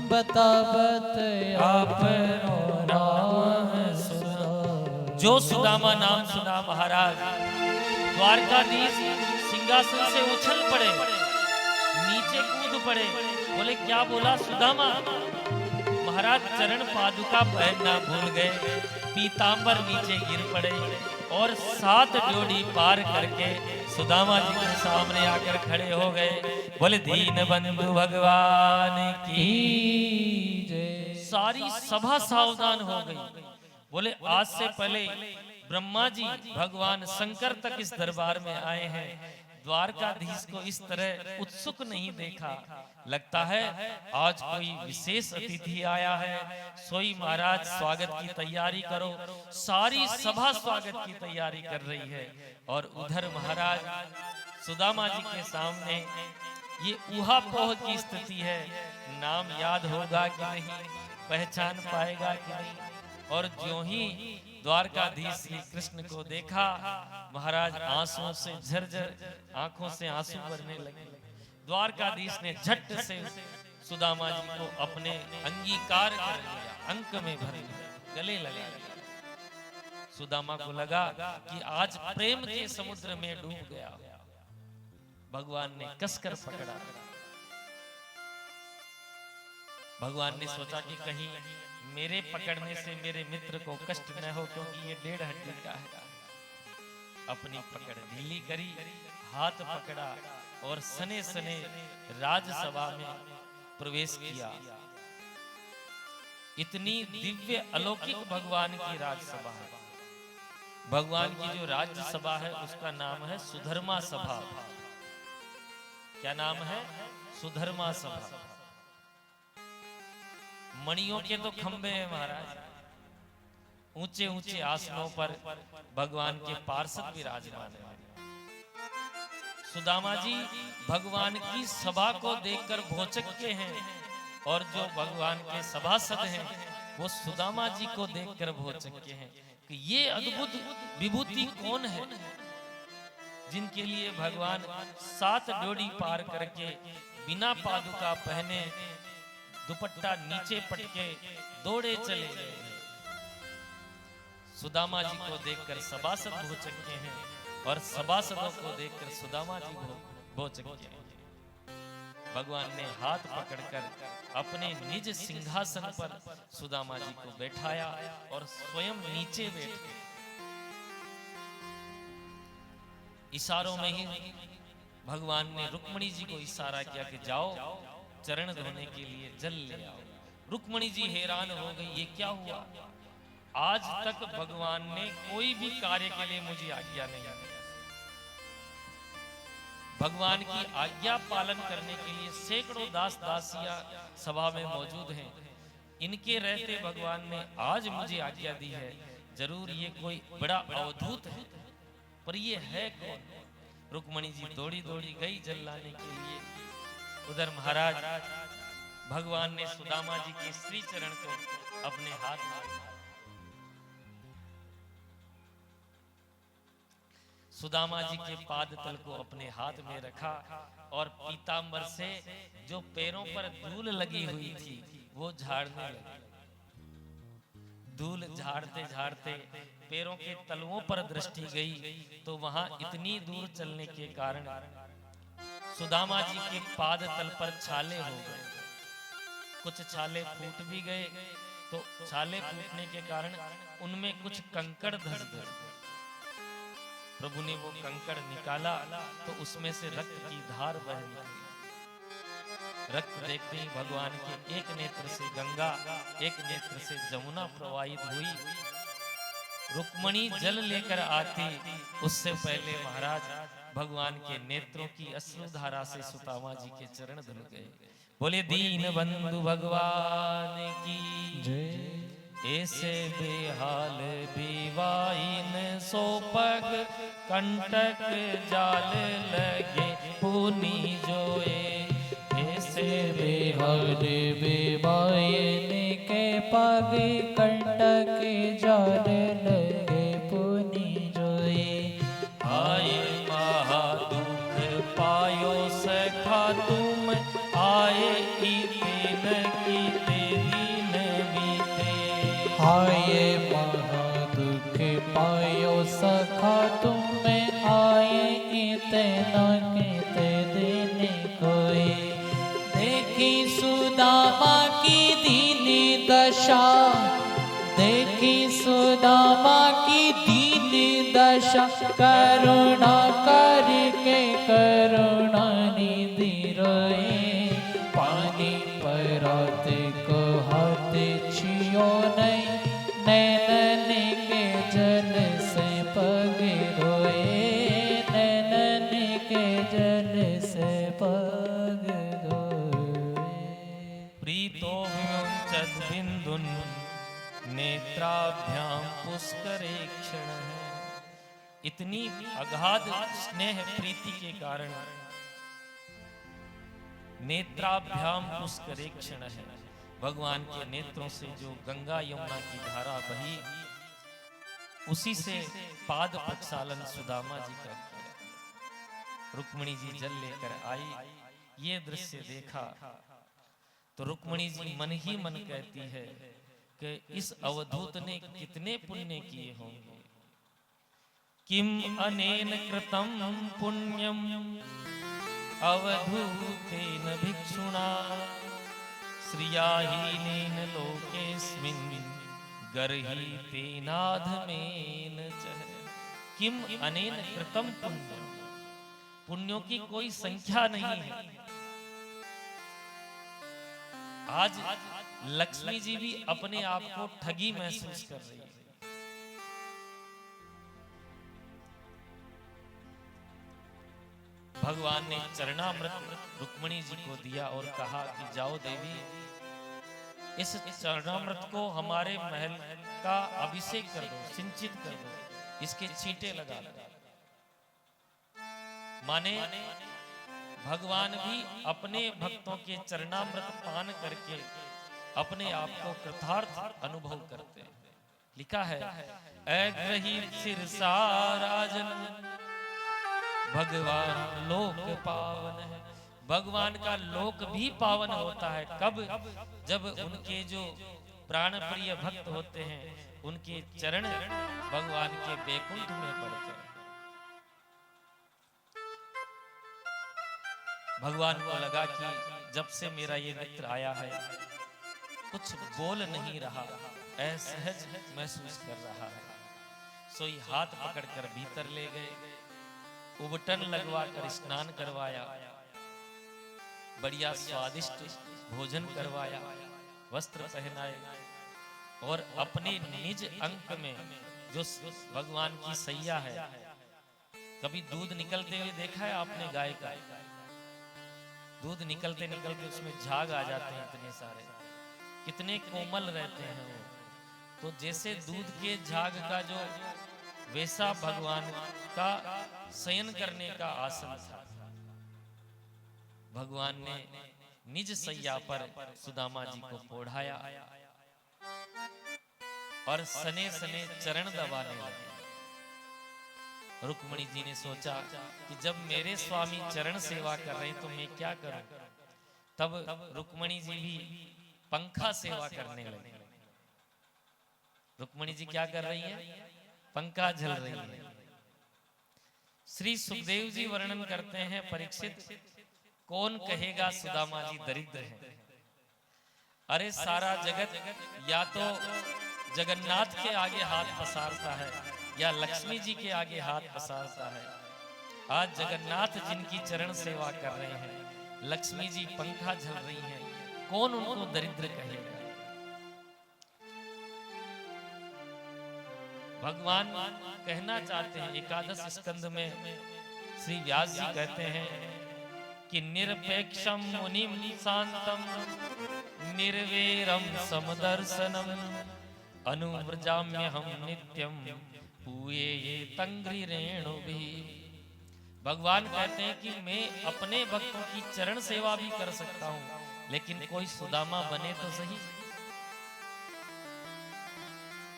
Speaker 2: बतावत अपनो नाम सुदामा।
Speaker 1: जो सुदामा नाम सुना महाराज, द्वारकाधीश सिंहासन से उछल पड़े, नीचे कूद पड़े। बोले क्या बोला सुदामा? महाराज चरण पादुका पहनना भूल गए, पीतांबर नीचे गिर पड़े और 7 ड्योढ़ी पार करके सुदामा जी के सामने आकर खड़े हो गए। बोले दीन बंधु भगवान की जय। सारी सभा सावधान हो गई। बोले आज से पहले ब्रह्मा जी भगवान शंकर तक इस दरबार में आए हैं, द्वारकाधीश को इस तरह उत्सुक नहीं देखा। लगता है आज कोई विशेष अतिथि आया है, सोई महाराज स्वागत की तैयारी करो। सारी सभा स्वागत की तैयारी कर रही है और उधर महाराज सुदामा जी के सामने ये ऊहापोह की स्थिति है। नाम याद होगा कि नहीं, पहचान पाएगा कि नहीं। और ज्यों ही द्वारकाधीश श्री कृष्ण को देखा, महाराज आंसुओं से झरझर आंखों से आंसू बरने लगे। द्वारकाधीश ने झट से सुदामा जी को अपने अंगीकार कर लिया, अंक में भर लिया, गले लगा लिया। सुदामा को लगा कि आज प्रेम के समुद्र में डूब गया। भगवान ने कसकर पकड़ा। भगवान ने सोचा कि कहीं मेरे पकड़ने से मेरे मित्र को कष्ट न हो, क्योंकि ये 1.5 हड्डी का है। अपनी पकड़ ढीली करी, हाथ पकड़ा और सने सने राजसभा में प्रवेश किया। इतनी दिव्य अलौकिक भगवान की राजसभा है। भगवान की जो राज्यसभा है उसका नाम है सुधर्मा सभा। क्या नाम है? सुधर्मा सभा। मणियों के तो खंबे हैं महाराज, ऊंचे ऊंचे आसनों पर भगवान के पार्षद विराजमान हैं। सुदामा जी भगवान की सभा को देखकर भौचक्के हैं और जो भगवान के सभासद हैं वो सुदामा जी को देखकर भौचक्के हैं कि ये अद्भुत विभूति कौन है जिनके लिए भगवान 7 ड्योढ़ी पार करके बिना पादुका पहने दुपट्टा नीचे पटके दौड़े चले गए। सुदामा जी को देखकर सभासद भौचक्के हैं और सभासदों को देखकर सुदामा जी भौचक्के हैं। भगवान ने हाथ पकड़कर अपने निज सिंहासन पर सुदामा जी को बैठाया और स्वयं नीचे बैठ गए। इशारों में ही भगवान ने रुक्मणी जी को इशारा किया कि जाओ चरण धोने के लिए जल ले आओ। रुक्मणी जी हैरान हो गई, ये क्या हुआ? आज तक भगवान ने कोई भी कार्य के लिए मुझे आज्ञा नहीं दी। भगवान की आज्ञा पालन करने के लिए सैकड़ों दास दासियां सभा में मौजूद हैं। इनके रहते भगवान ने आज मुझे आज्ञा दी है। जरूर ये कोई बड़ा अवधूत है, पर ये है कौन? रुक्मणी जी दौड़ी दौड़ी गई जल लाने के लिए। उधर महाराज भगवान ने सुदामा जी के श्री चरण को अपने हाथ में, सुदामा जी के पाद तल को अपने हाथ में रखा और पीतांबर से जो पैरों पर धूल लगी हुई थी वो झाड़ने लगे। धूल झाड़ते झाड़ते पैरों के तलवों पर दृष्टि गई तो वहां इतनी दूर चलने के कारण सुदामा जी के पाद तल पर छाले हो गए। कुछ छाले फूट भी गए तो छाले फूटने के कारण उनमें कुछ कंकड़ धस गए। प्रभु ने वो कंकड़ निकाला तो उसमें से रक्त की धार बह निकली। रक्त देखते ही भगवान के एक नेत्र से गंगा, एक नेत्र से जमुना प्रवाहित हुई। रुक्मणी जल लेकर आती उससे पहले महाराज भगवान के नेत्रों की अश्रुधारा से सुदामा जी के चरण धुल गए। बोले दीन बंधु भगवान की जय। ऐसे बेहाल बीवाइन सो पग कंटक जाल लगे पुनी जोए।
Speaker 2: ऐसे बेहाल बीवाइन के पग कंटक जाल लगे पुनी जोए।
Speaker 1: आए महादुख पायो सखा तुम, आए इतने कीते दिन बीते।
Speaker 2: आए महादुख पायो सखा तुम, आए इतना किते दिन कोई। देखी सुदामा की दीन दशा, देखी सुदामा की दीन दशा, करुणा करके करुणा निधि रोए। पानी परात को हाथ छियो नहीं, नैनन के जल से पग धोए। नैनन के जल से पग धोए।
Speaker 1: प्रीतो विमुंचत बिंदुन नेत्राभ्याम पुष्करेक्षण है। इतनी अगाध स्नेह प्रीति के कारण नेत्राभ्याम पुष्करेक्षण है। भगवान के नेत्रों से जो गंगा यमुना की धारा बही उसी से पाद प्रक्षालन सुदामा जी का किया। रुक्मणी जी जल लेकर आई, ये दृश्य देखा तो रुक्मणी जी मन ही मन कहती है कि इस अवधूत ने कितने पुण्य किए होंगे। किम अनेन कृतम पुण्यम अवधूतेन भिक्षुणा, श्रियाहीनेन लोकेस्मिन् गर्हितेनाधमेन च। किम अनेन कृतम पुण्यम, पुण्यों की कोई संख्या नहीं है। आज लक्ष्मी जी भी अपने आप को ठगी महसूस कर रही है। भगवान ने चरणामृत रुक्मणी जी को दिया और कहा कि जाओ देवी, इस चरणामृत को हमारे महल का अभिषेक कर दो, सिंचित कर दो, इसके छींटे लगा दो। माने भगवान भी अपने भक्तों के चरणामृत पान करके अपने आप को कृतार्थ अनुभव करते हैं। लिखा है ऐग्रही सिरसा राजन भगवान लोक पावन है। भगवान का लोक भी पावन होता है कब? जब उनके जो प्राण प्रिय भक्त होते हैं उनके चरण भगवान के बैकुंठ में पड़ते हैं। भगवान को लगा कि जब से मेरा ये मित्र आया है कुछ बोल नहीं रहा, असहज महसूस कर रहा है। सोई हाथ पकड़कर भीतर ले गए, उबटन लगवाकर स्नान करवाया, बढ़िया स्वादिष्ट भोजन करवाया, वस्त्र पहनाए और अपने निज अंक में जो भगवान की सैया है, कभी दूध निकलते हुए देखा है आपने गाय का? दूध निकलते निकलते उसमें झाग आ जाते हैं इतने सारे, कितने कोमल रहते हैं वो। तो जैसे दूध के झाग का जो वैसा भगवान का शयन करने का आसन था। भगवान ने निज सैया पर सुदामा जी को ओढ़ाया और सने सने चरण दबाने लगे। रुक्मणी जी ने सोचा कि जब मेरे स्वामी चरण सेवा कर रहे हैं तो मैं क्या करूं? तब रुक्मणी जी भी पंखा सेवा करने लगी। रुक्मणी जी क्या कर रही हैं? पंखा झल रही है। श्री सुखदेव जी वर्णन करते हैं, परीक्षित कौन कहेगा सुदामा जी दरिद्र हैं? अरे सारा जगत या तो जगन्नाथ के आगे हाथ पसारता है या लक्ष्मी जी के आगे हाथ पसारता है। आज जगन्नाथ जिनकी चरण सेवा कर रहे हैं, लक्ष्मी जी पंखा झल रही हैं, कौन उनको दरिद्र कहेगा? भगवान कहना चाहते हैं, एकादश स्कंद में श्री व्यास जी कहते हैं कि निरपेक्षम मुनिम शांतम निर्वेरम समदर्शनम अनुव्रजाम्य हम नित्यम पूये ये तंग्री रेणु भी। भगवान कहते हैं कि मैं अपने भक्तों की चरण सेवा भी कर सकता हूं, लेकिन कोई सुदामा बने तो सही।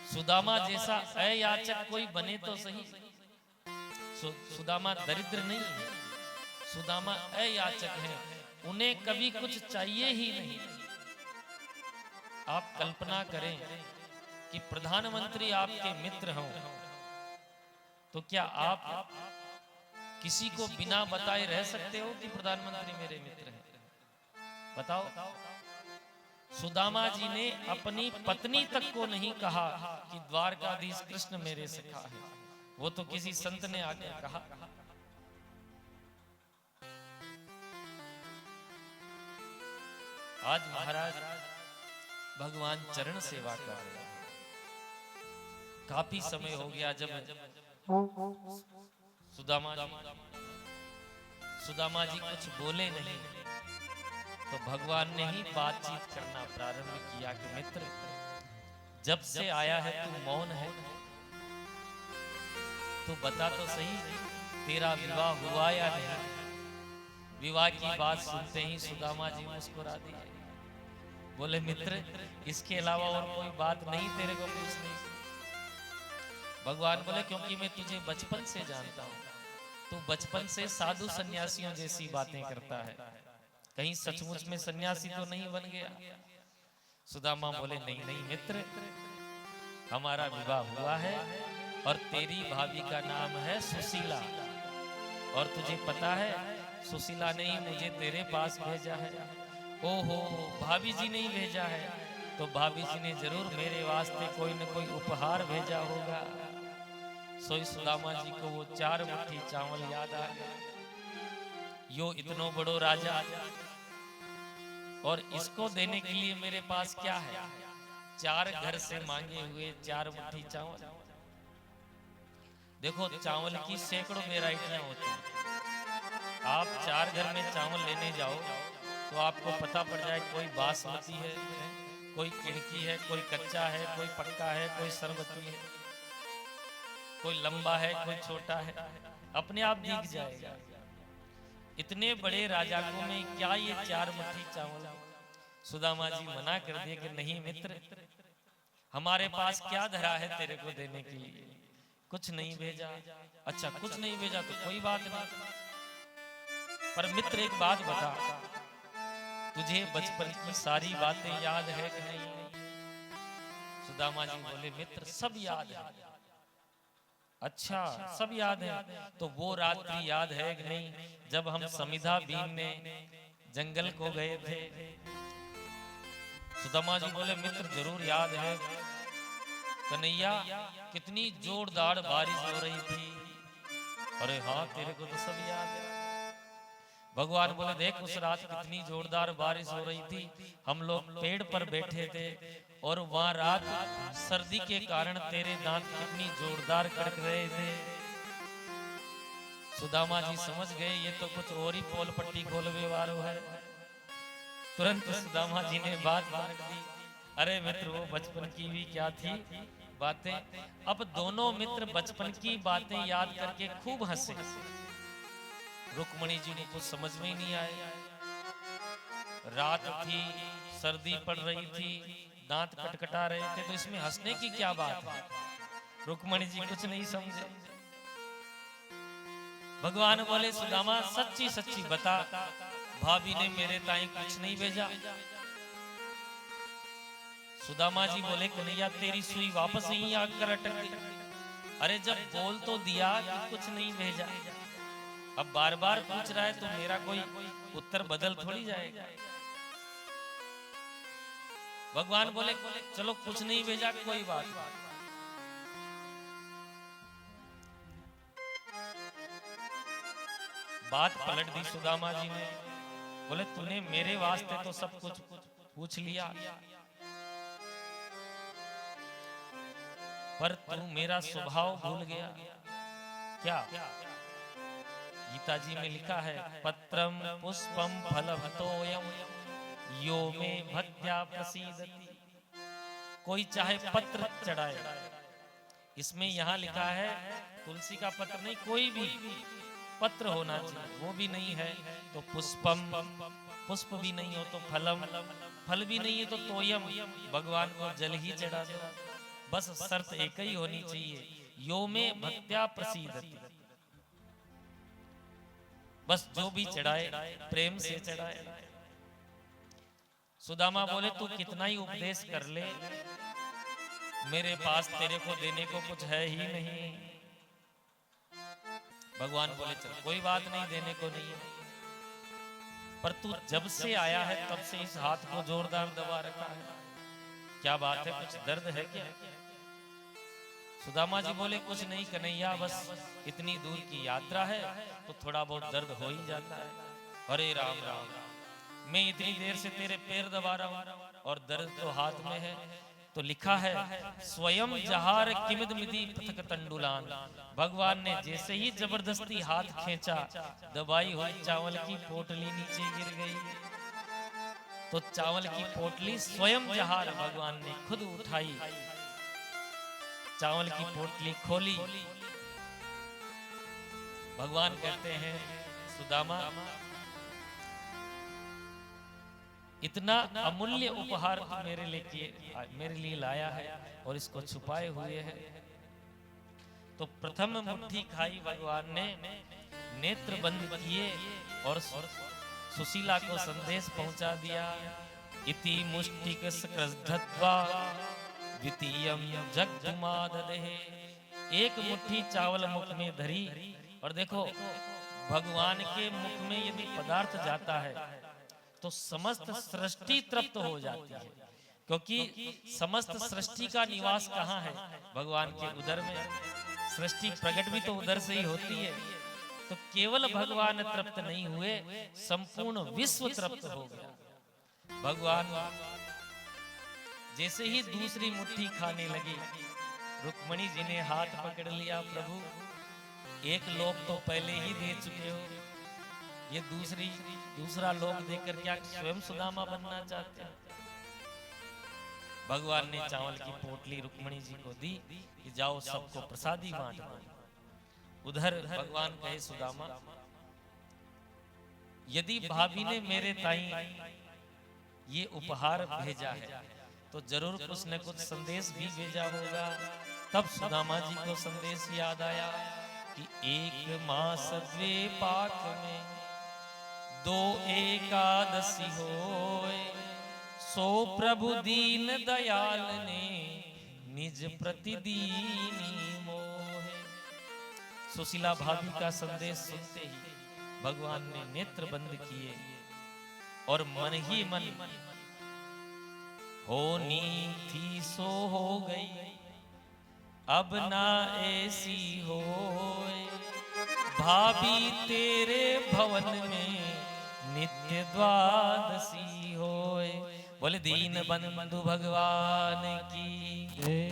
Speaker 1: सुदामा जैसा अयाचक कोई बने तो सही। सुदामा दरिद्र नहीं है, सुदामा अयाचक है, उन्हें कभी कुछ चाहिए ही नहीं। आप कल्पना करें कि प्रधानमंत्री आपके मित्र हों, तो क्या आप किसी को बिना बताए रह सकते हो कि प्रधानमंत्री मेरे मित्र हैं? बताओ। सुदामा जी ने अपनी पत्नी तक को नहीं कहा कि द्वारकाधीश कृष्ण मेरे सखा है, वो तो किसी संत ने आकर कहा। आज महाराज भगवान चरण सेवा कर रहे हैं। काफी समय हो गया जब सुदामा जी कुछ बोले नहीं, तो भगवान ने ही बातचीत करना प्रारंभ किया कि मित्र, जब से आया है तू मौन है, तू बता तो सही तेरा विवाह हुआ या नहीं? विवाह की बात सुनते ही सुदामा जी मुस्कुरा दिए, बोले मित्र इसके अलावा और कोई बात नहीं तेरे को पूछनी। भगवान बोले क्योंकि मैं तुझे बचपन से जानता हूं, तू बचपन से साधु सन्यासियों जैसी बातें करता है, कहीं सचमुच में सन्यासी तो नहीं बन गया? सुदामा बोले नहीं नहीं मित्र, हमारा विवाह हुआ है और तेरी भाभी का नाम है सुशीला, और तुझे पता है सुशीला ने ही मुझे तेरे पास भेजा है। ओहो, भाभी जी ने ही भेजा है, तो भाभी जी ने जरूर मेरे वास्ते कोई न कोई उपहार भेजा होगा। सोई सुदामा जी को वो 4 मुट्ठी चावल याद आ गया। यो इतनो बड़ो राजा और इसको देने के लिए मेरे पास क्या है? 4 घर से मांगे हुए 4 मुट्ठी चावल। देखो चावल की सैकड़ों वेराइटियां होती हैं। आप 4 घर में चावल लेने जाओ तो आपको पता पड़ जाए कोई बासमती है, कोई किड़की है, कोई कच्चा है, कोई पक्का है, कोई सरबती है, कोई लंबा है, कोई छोटा है, अपने आप दिख जाएगा। इतने बड़े राजा को मैं क्या ये 4 मुट्ठी चावल? सुदामा जी मना कर दिए कि नहीं मित्र, हमारे पास क्या धरा है तेरे को देने के लिए? कुछ नहीं भेजा। अच्छा कुछ नहीं भेजा तो कोई बात नहीं, पर मित्र एक बात बता, तुझे बचपन की सारी बातें याद है कि नहीं? सुदामा जी बोले मित्र सब याद है। अच्छा सब याद है, तो वो रात्रि याद है कि नहीं जब हम समिधा बीनने जंगल को गए थे? सुदामा जी बोले मित्र जरूर याद है कन्हैया, कितनी जोरदार बारिश हो रही थी। अरे हाँ तेरे को तो सब याद है। भगवान बोले देख उस रात कितनी जोरदार बारिश हो रही थी, हम लोग पेड़ पर बैठे थे और वहां रात सर्दी के कारण तेरे दांत कितनी जोरदार कड़क रहे थे। सुदामा जी समझ गए ये तो कुछ और ही पोल पट्टी खोलवे वालो है। तुरंत सुदामा जी ने बात मान दी। अरे मित्र वो बचपन की भी क्या थी बातें। अब दोनों मित्र बचपन की बातें याद करके खूब हंसे। रुक्मणी जी को कुछ समझ में ही नहीं आया। रात थी, सर्दी पड़ रही थी, दांत कटकटा रहे थे, तो इसमें हंसने की क्या बात है? रुक्मणी जी कुछ नहीं समझे। भगवान बोले सुदामा सच्ची सच्ची बता, भाभी ने मेरे ताई कुछ नहीं भेजा? सुदामा जी बोले कन्हैया तेरी सुई वापस यहीं आकर अटक गई। अरे जब बोल तो दिया कि कुछ नहीं भेजा, अब बार बार पूछ रहा है तो मेरा कोई उत्तर बदल थोड़ी जाएगा। भगवान बोले चलो कुछ नहीं भेजा कोई बात नहीं। बात पलट दी सुदामा जी ने। बोले तूने मेरे वास्ते तो सब कुछ पूछ लिया, पर तू मेरा स्वभाव भूल गया। क्या? गीता जी में लिखा है पत्रम पुष्पम फलम तोयम यो में भक्त्या प्रसीदति। कोई चाहे पत्र चढ़ाए, इसमें यहाँ लिखा है तुलसी का पत्र नहीं, कोई भी पत्र होना चाहिए, वो भी नहीं है तो पुष्पम, पुष्प भी नहीं हो तो फलम, फल भी नहीं है तो तोयम, भगवान को जल ही चढ़ा दो। बस शर्त एक ही होनी चाहिए, यो में भक्त्या प्रसीदति। बस जो भी चढ़ाए प्रेम से चढ़ाए। सुदामा बोले तू कितना ही उपदेश कर ले, मेरे पास तेरे को देने को कुछ है ही नहीं। भगवान बोले चल कोई बात नहीं, देने को नहीं है, पर तू जब से आया है तब से इस हाथ को जोरदार दबा रखा है, क्या बात है, कुछ दर्द है क्या? सुदामा जी बोले कुछ नहीं कन्हैया, बस इतनी दूर की यात्रा है तो थोड़ा बहुत दर्द हो ही जाता है। हरे राम राम, मैं इतनी देर से तेरे पैर दबा रहा हूं और दर्द तो हाथ में है। तो लिखा है स्वयं जहार किमिद मिदी पथक तंडुलान। भगवान ने जैसे ही जबरदस्ती हाथ खींचा, दबाई हुई चावल की पोटली नीचे गिर गई। तो चावल की पोटली स्वयं जहार भगवान ने खुद उठाई, चावल की पोटली खोली। भगवान कहते हैं सुदामा इतना अमूल्य उपहार मेरे लिए लाया है और इसको छुपाए हुए है। तो प्रथम मुट्ठी खाई भगवान ने, नेत्र बंद किए और सुशीला को संदेश पहुंचा दिया। इति मुष्टिक सकृद्धत्वा द्वितीयम जगदुमाददेह। एक मुट्ठी चावल मुख में धरी और देखो भगवान के मुख में यदि पदार्थ जाता है तो समस्त सृष्टि तृप्त हो जाती है, क्योंकि समस्त सृष्टि का निवास कहाँ है? भगवान के उदर में। सृष्टि प्रकट भी तो उदर से ही होती है। तो केवल भगवान तृप्त नहीं हुए, संपूर्ण विश्व तृप्त हो गया। भगवान जैसे ही दूसरी मुट्ठी खाने लगे, रुक्मणी जी ने हाथ पकड़ लिया, प्रभु एक लोक तो पहले ही दे चुके हो, ये दूसरा लोक देकर क्या स्वयं सुदामा बनना चाहते हैं? भगवान ने चावल की पोटली रुक्मणी जी को दी कि जाओ सबको प्रसादी बांट दो। उधर भगवान कहे सुदामा यदि भाभी ने मेरे ताई ये उपहार भेजा है तो जरूर कुछ न कुछ संदेश भी भेजा होगा। तब सुदामा जी को संदेश याद आया कि एक मास द्वे पाक में दो एकादशी होए, सो प्रभु दीन दयाल ने निज प्रतिदीनी मोहे। सुशीला भाभी का संदेश सुनते ही भगवान ने नेत्र बंद किए और मन ही मन होनी थी सो हो गई, अब ना ऐसी होए, भाभी तेरे भवन में नित्य द्वादशी होए। बोले दीन बंधु भगवान की
Speaker 2: जय।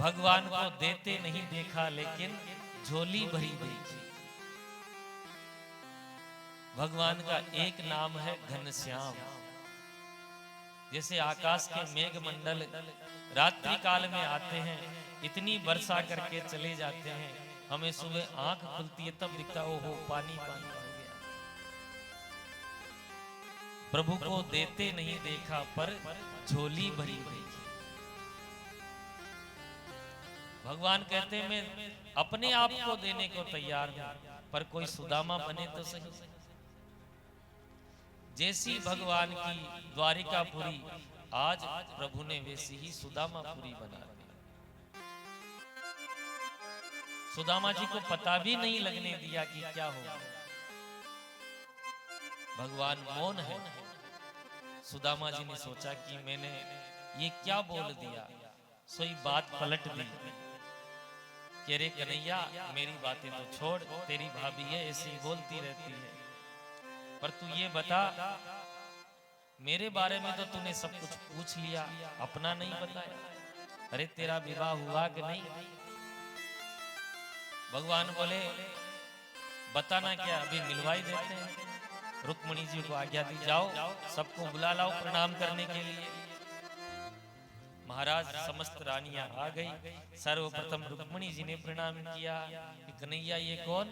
Speaker 1: भगवान को देते नहीं देखा लेकिन झोली भरी देखी। भगवान का एक नाम है घनश्याम। जैसे आकाश के मेघ मंडल रात्रि काल में आते हैं, इतनी वर्षा करके चले जाते हैं, हमें सुबह आंख खुलती है तब दिखता हो पानी पानी हो गया। प्रभु को देते नहीं देखा पर झोली भरी देखी। भगवान कहते हैं मैं अपने आप को देने को तैयार हूं, पर कोई सुदामा बने तो सही। जैसी भगवान की द्वारिकापुरी आज प्रभु ने वैसी ही सुदामापुरी बना दी। सुदामा जी को पता भी नहीं लगने दिया कि क्या होगा। भगवान मौन है। सुदामा जी ने सोचा कि मैंने ये क्या बोल दिया, सोई बात पलट दी कि अरे कन्हैया मेरी बातें तो छोड़, तेरी भाभी है ऐसी ही बोलती रहती है, पर तू ये बता मेरे बारे में तो तूने सब कुछ पूछ लिया, अपना नहीं बताया। अरे तेरा विवाह हुआ कि नहीं? भगवान बोले बताना क्या, अभी मिलवाई देते हैं। रुक्मणी जी को आज्ञा दी जाओ सबको बुला लाओ प्रणाम करने के लिए। महाराज समस्त रानियां आ गई। सर्वप्रथम रुक्मणी जी ने प्रणाम किया कि कन्हैया ये कौन?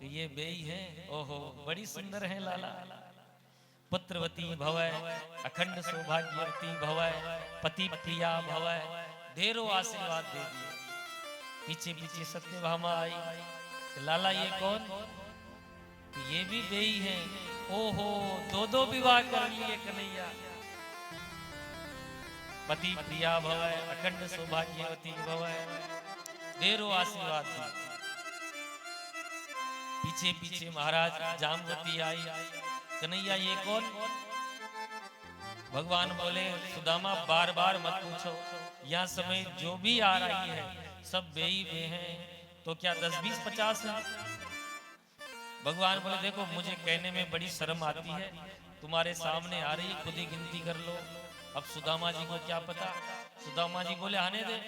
Speaker 1: कि ये बेई है। ओहो बड़ी सुंदर है लाला। पुत्रवती भवै, अखंड सौभाग्यवती भवै, पति प्रिया भवै, ढेरों आशीर्वाद दे दिए। पीछे पीछे सत्यभामा आई। लाला ये कौन? कि ये भी बेई है। ओहो दो दो विवाह कर लिए कन्हैया। पति प्रिया भवै, अखंड सौभाग्यवती भवै, ढेरों आशीर्वाद दी। पीछे पीछे महाराज जामवती आई। कन्हैया ये कौन? भगवान बोले सुदामा बार बार मत पूछो, यहाँ समय जो भी आ रही है सब बेई बे हैं, तो क्या 10 20 50 है? भगवान बोले देखो मुझे कहने में बड़ी शर्म आती है, तुम्हारे सामने आ रही खुद ही गिनती कर लो। अब सुदामा जी को क्या पता। सुदामा जी बोले आने दे,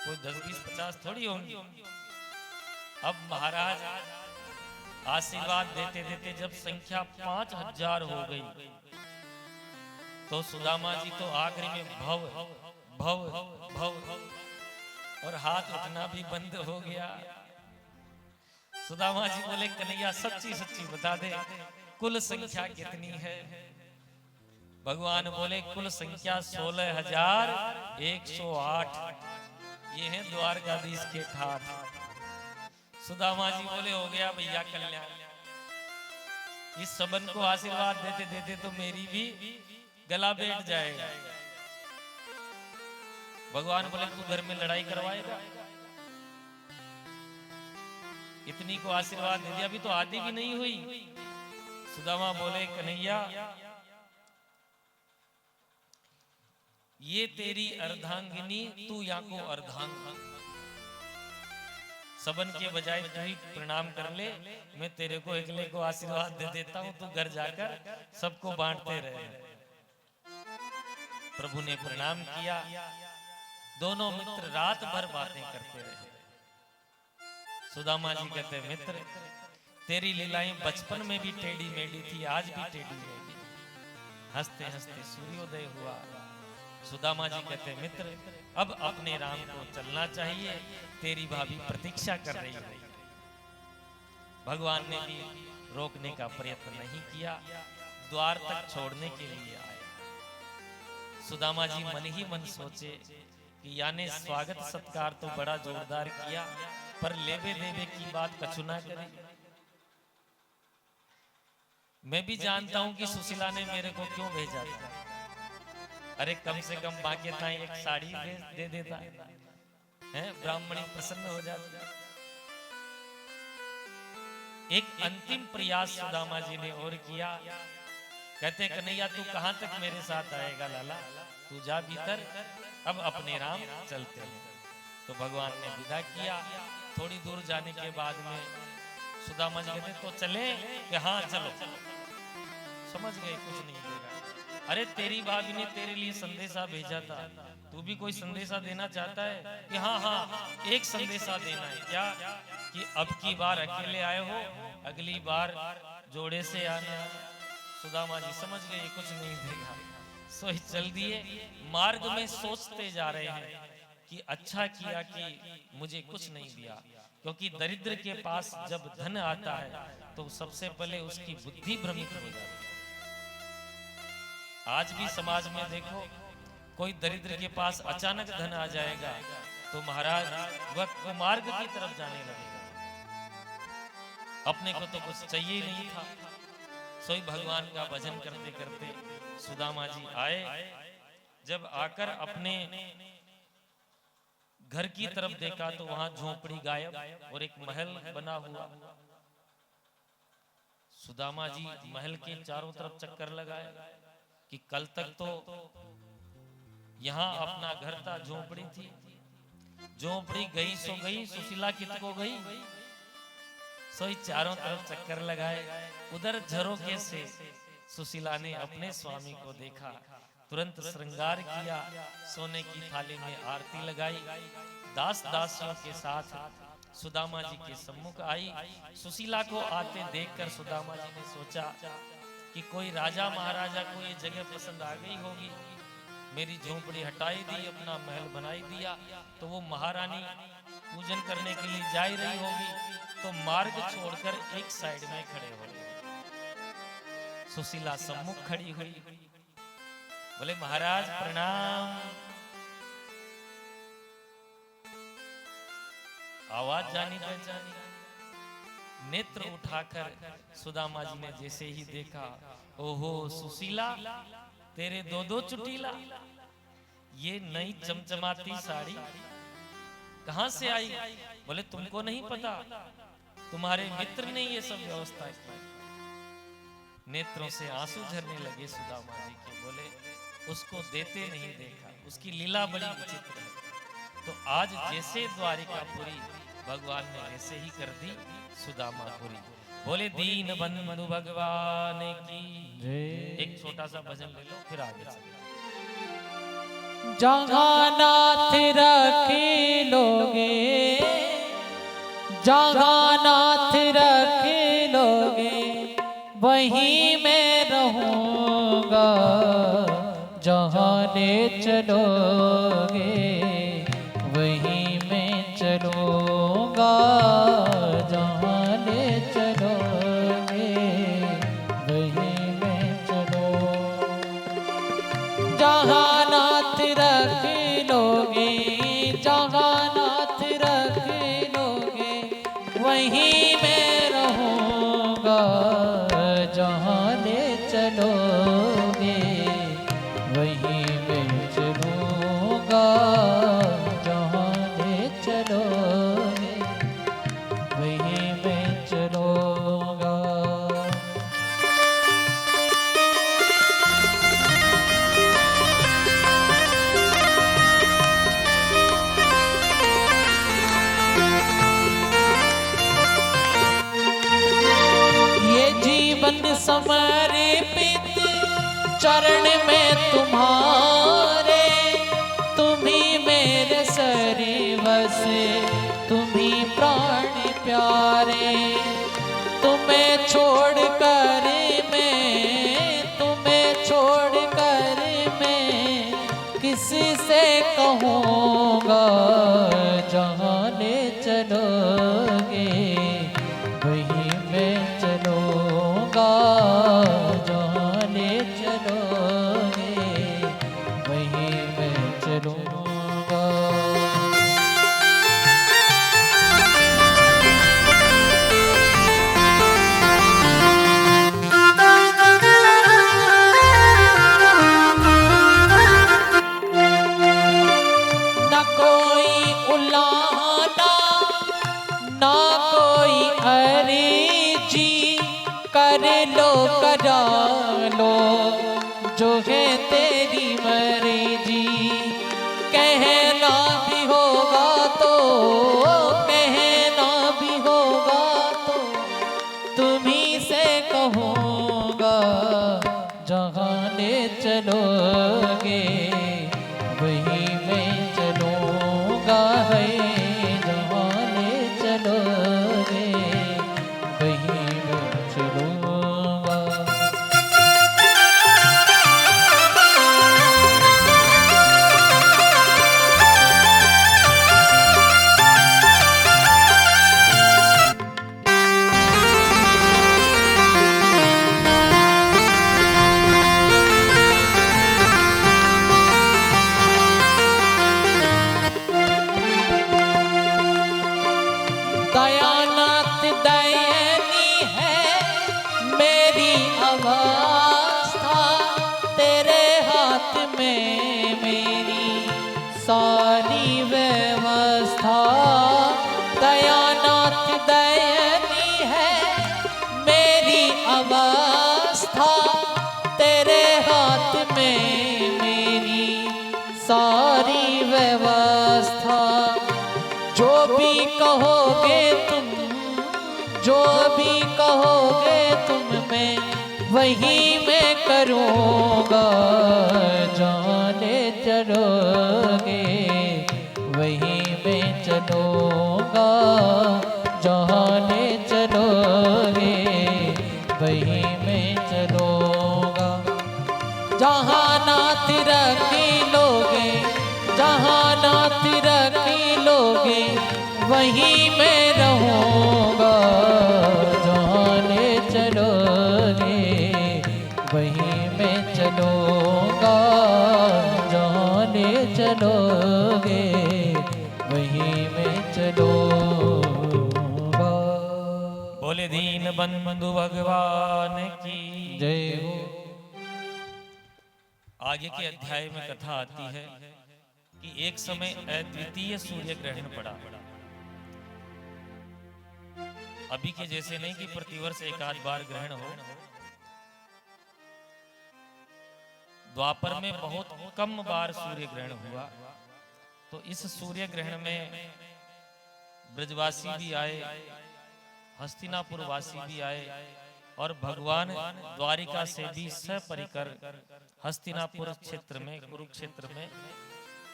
Speaker 1: कोई 10 20 50 थोड़ी होंगी। अब महाराज आशीर्वाद देते देते जब संख्या 5000 हो गई तो सुदामा जी तो आखिरी में भव भव भव और हाथ उठना भी बंद हो गया। सुदामा जी बोले कन्हैया सच्ची सच्ची बता दे कुल संख्या कितनी है? भगवान बोले कुल संख्या 16108। ये है द्वारकाधीश के ठाठ। सुदामा जी बोले हो गया भैया कल्याण। इस सबन को आशीर्वाद देते देते तो मेरी भी गला बैठ जाएगा। भगवान बोले तू घर में लड़ाई करवाएगा? इतनी को आशीर्वाद दे दिया, अभी तो आदि भी नहीं हुई। सुदामा बोले कन्हैया ये तेरी अर्धांगिनी, तू यहाँ को अर्धांग। सबन के बजाय तू ही प्रणाम कर ले, मैं तेरे को अकेले को आशीर्वाद दे देता हूं, तू घर जाकर सबको बांटते रहे। प्रभु ने प्रणाम किया। दोनों मित्र रात भर बातें करते रहे। सुदामा जी कहते मित्र तेरी लीलाएं बचपन में भी टेढ़ी मेढ़ी थी, आज भी टेढ़ी मेढ़ी। हंसते हंसते सूर्योदय हुआ, सुदामा जी कहते मित्र, अब अपने राम को चलना चाहिए, तेरी भाभी प्रतीक्षा कर रही है। भगवान ने भी रोकने का प्रयत्न नहीं किया, द्वार तक छोड़ने के लिए आए। सुदामा जी मन ही मन सोचे कि याने स्वागत सत्कार तो बड़ा जोरदार किया, पर लेवे देवे की बात कछु ना करे। मैं भी जानता हूं कि सुशीला ने मेरे को क्यों भेजा था। अरे कम से कम बाके ताई एक साड़ी दे देता है, ब्राह्मणी प्रसन्न हो जाती। एक अंतिम प्रयास सुदामा जी ने और किया। कहते कन्हैया तू कहां तक मेरे साथ आएगा लाला, तू जा भीतर, अब अपने राम चलते हैं। तो भगवान ने विदा किया। थोड़ी दूर जाने के बाद में सुदामा जी कहते तो चले कि हाँ चलो। समझ गए कुछ नहीं देगा। अरे तेरी भाभी ने तेरे लिए संदेशा भेजा था, तू भी कोई संदेशा देना चाहता है कि हाँ हाँ एक संदेशा देना है क्या, कि अब की बार अकेले आए हो, अगली बार जोड़े से आना। सुदामा जी समझ गए कुछ नहीं देगा, सो ही चल दिए। मार्ग में सोचते जा रहे हैं कि अच्छा किया कि मुझे कुछ नहीं दिया, क्योंकि दरिद्र के पास जब धन आता है तो सबसे पहले उसकी बुद्धि भ्रमित हो जाती है। आज भी समाज में देखो, कोई दरिद्र के पास अचानक धन आ जाएगा तो महाराज वह मार्ग की तरफ जाने लगेगा। अपने को तो कुछ चाहिए नहीं था। सोई भगवान का भजन करते करते सुदामा जी आए। जब आकर अपने घर की तरफ देखा तो वहां झोपड़ी गायब और एक महल बना हुआ। सुदामा जी महल के चारों तरफ चक्कर लगाए कि कल तक तो यहाँ अपना घर था, झोपड़ी थी, झोपड़ी गई सो गई, सुशीला कित को गई। सोई चारों तरफ चक्कर लगाए। उधर झरोखे से सुशीला ने अपने स्वामी को देखा, तुरंत श्रृंगार किया, सोने की थाली में आरती लगाई, दास दासियों के साथ सुदामा जी के सम्मुख आई। सुशीला को आते देखकर सुदामा जी ने सोचा कि कोई राजा महाराजा को ये जगह पसंद आ गई होगी, मेरी झोपड़ी हटाई दी, अपना महल बनाई दिया, तो वो महारानी पूजन करने के लिए जा ही रही होगी, तो मार्ग छोड़कर एक साइड में खड़े हो गए। सुशीला सम्मुख खड़ी हुई, बोले महाराज प्रणाम। आवाज जानी पहचानी। नेत्र उठाकर सुदामा जी ने जैसे ही देखा, ओहो सुशीला, तेरे दो दो चुटीला, ये नई चमचमाती साड़ी कहां से आई? बोले तुमको नहीं पता, तुम्हारे मित्र ने ये सब व्यवस्था की। नेत्रों से आंसू झरने लगे सुदामा जी के। बोले उसको देते नहीं देखा, उसकी लीला बड़ी विचित्र है। तो आज जैसे द्वारिकापुरी भगवान ने ऐसे ही कर दी सुदामापुरी। बोले दीन बंधु भगवान की जय। एक छोटा सा भजन ले लो फिर आगे चले।
Speaker 2: जहाँ नाथ रखे लोगे, जहाँ नाथ रखे लोगे, वहीं मैं रहूँगा। जहाँ ले चलोगे वहीं मैं चलूँगा। जहाँ ले चलोगे वहीं मैं चलूँगा। जहाँ नाथ रख लोगे, जहाँ नाथ रख लोगे, वहीं मैं रहूँगा। जहाँ ले चलोगे वहीं मैं चलूँगा। जहाँ ले चलोगे वहीं मैं चलूँगा। जीवन समर्पित चरण में तुम्हारे, तुम्ही मेरे सर्वस, तुम्ही प्राण प्यारे। तुम्हें छोड़ कर मैं, तुम्हें छोड़ कर मैं किस रहूँगा, जहाँ ले चलोगे वहीं मैं चलूँगा, जहाँ ले चलोगे वहीं मैं चलूँगा। न कोई उलाहना, न कोई अर्जी, कर लो करा लो जो है तेरी मर्जी। कहना भी होगा तो, कहना भी होगा तो तुम्ही से कहूँगा, जहाँ ले चलोगे वहीं मैं चलूँगा है, जहाँ ले चलोगे वहीं मैं चलूँगा। दयानाथ दयनी है मेरी अवस्था, तेरे हाथ में मेरी सारी व्यवस्था। दयानाथ दयनी है मेरी अवस्था, तेरे हाथ में मेरी सारी व्यवस्था। जो भी कहोगे तुम, जो भी कहोगे तुम, मैं वही मैं करूँगा, जहाँ ले चलोगे वहीं मैं चलूँगा, जहाँ ले चलोगे वहीं मैं चलूँगा। जहाँ नाथ रखी लोगे, जहाँ नाथ रखी लोगे वहीं मैं रहूँगा, जहाँ ले चलोगे वहीं मैं चलूँगा, जहाँ ले चलोगे वहीं मैं चलूँगा।
Speaker 1: बोले दीन बंधु भगवान की
Speaker 2: जय हो।
Speaker 1: आगे के अध्याय में कथा आती है कि एक समय अद्वितीय सूर्य ग्रहण पड़ा। अभी के जैसे नहीं कि प्रतिवर्ष एक आध बार ग्रहण हो। द्वापर में बहुत कम बार सूर्य ग्रहण हुआ। तो इस सूर्य ग्रहण में ब्रजवासी भी आए, हस्तिनापुर वासी भी आए और भगवान द्वारिका से भी सपरिकर हस्तिनापुर क्षेत्र में, कुरुक्षेत्र में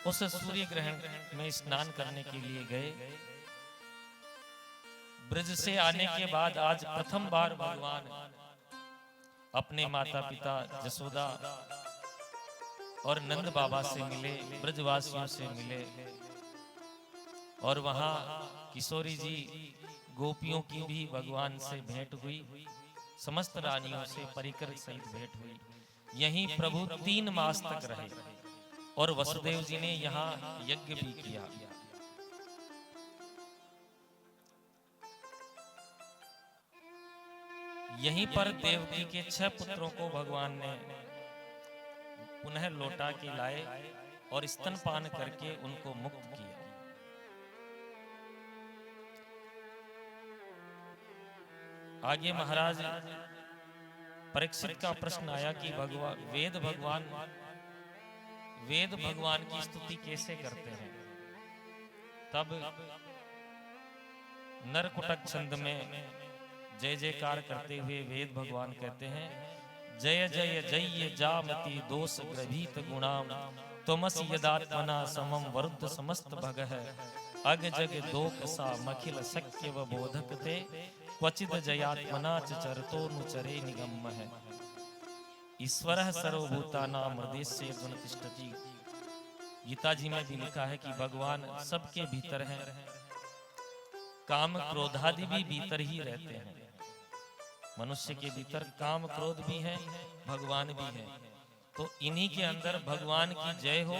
Speaker 1: उस सूर्य ग्रहण में स्नान करने के लिए गए। ब्रज से आने के बाद आज प्रथम बार भगवान अपने माता पिता जसोदा और नंद बाबा से मिले, ब्रजवासियों से मिले और वहां किशोरी जी गोपियों की भी भगवान से भेंट हुई, समस्त रानियों से परिकर सहित भेंट हुई। यहीं प्रभु 3 मास तक रहे और वसुदेव जी ने यहाँ यज्ञ भी किया। यहीं पर देवकी के 6 पुत्रों को भगवान ने पुनः लौटा के लाए और स्तनपान करके उनको मुक्त किया। आगे महाराज परीक्षित का प्रश्न आया कि वेद भगवान की स्तुति कैसे करते हैं। तब नरकुटक छंद में जय जयकार करते हुए वेद भगवान कहते हैं, जय जय जय जामति दोष ग्रभीत गुणाम तमस यदात्मना समम वरुद्ध समस्त भगः अग जग दोक सा मखिल शक्य व बोधक ते क्वचिद जयात्मना चरतो नुचरे निगम है। ईश्वरः सर्वभूतानां हृदयस्य गुणतिष्ठति गीता जी में भी लिखा है कि भगवान सबके भीतर हैं, काम क्रोधादि भी भीतर ही रहते हैं। मनुष्य के भीतर काम क्रोध भी है, भगवान भी है। तो इन्हीं के अंदर भगवान की जय हो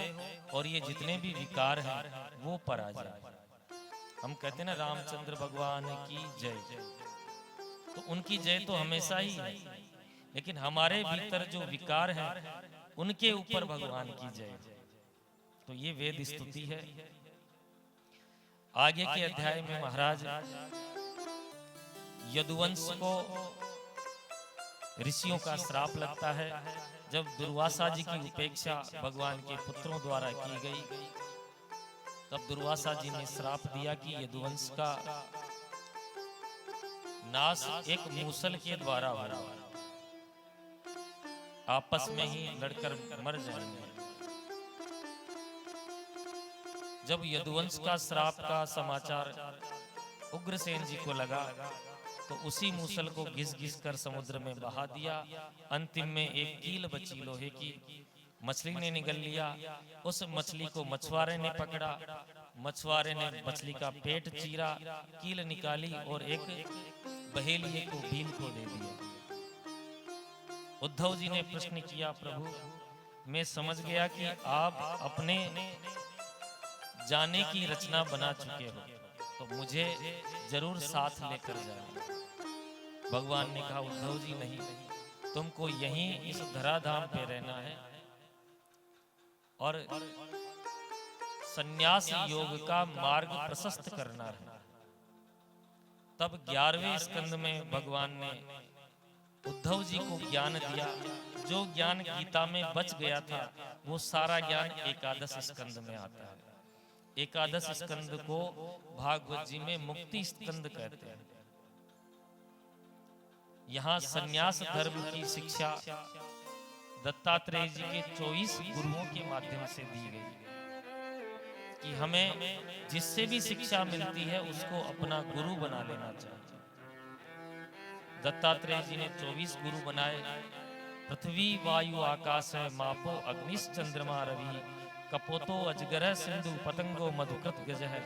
Speaker 1: और ये जितने भी विकार हैं वो पराजय। हम कहते हैं ना रामचंद्र भगवान की जय, तो उनकी जय तो हमेशा ही है, लेकिन हमारे भीतर जो विकार है उनके ऊपर भगवान की जय। तो ये वेद स्तुति है। आगे के अध्याय में महाराज यदुवंश को ऋषियों का श्राप लगता है। जब दुर्वासा जी की उपेक्षा भगवान के पुत्रों द्वारा की गई, तब दुर्वासा जी ने श्राप दिया कि यदुवंश का नाश एक मूसल के द्वारा होगा, आपस में ही लड़कर मर जाएंगे। जब यदुवंश का श्राप का समाचार उग्रसेन जी को लगा, तो उसी मूसल को घिस घिस कर समुद्र में बहा दिया। अंतिम में एक कील बची लोहे की, मछली ने निगल लिया। उस मछली को मछुआरे ने पकड़ा, मछुआरे ने मछली का पेट चीरा, कील निकाली और एक बहेलिए को भील को दे दिया। उद्धव जी ने प्रश्न किया, प्रभु मैं समझ गया कि आप अपने जाने की रचना बना चुके हो, तो मुझे जरूर साथ लेकर जाना। भगवान ने कहा, उद्धव जी नहीं, तुमको यहीं इस धराधाम पे रहना है और संन्यास योग का मार्ग प्रशस्त करना है। तब 11वें स्कंद में भगवान ने उद्धव जी को ज्ञान दिया। जो ज्ञान गीता में बच गया था वो सारा ज्ञान एकादश स्कंद में आता है। एकादश स्कंद को भागवत जी में मुक्ति स्कंद कहते हैं। यहाँ संन्यास धर्म की शिक्षा दत्तात्रेय जी के 24 गुरुओं के माध्यम से दी गई कि हमें जिससे भी शिक्षा मिलती है उसको अपना गुरु बना लेना चाहिए। दत्तात्रेय जी ने 24 गुरु बनाए। पृथ्वी वायु आकाश है, मापो अग्निश चंद्रमा रवि, कपोतो अजगर सिंधु पतंगो मधुकृत गज है,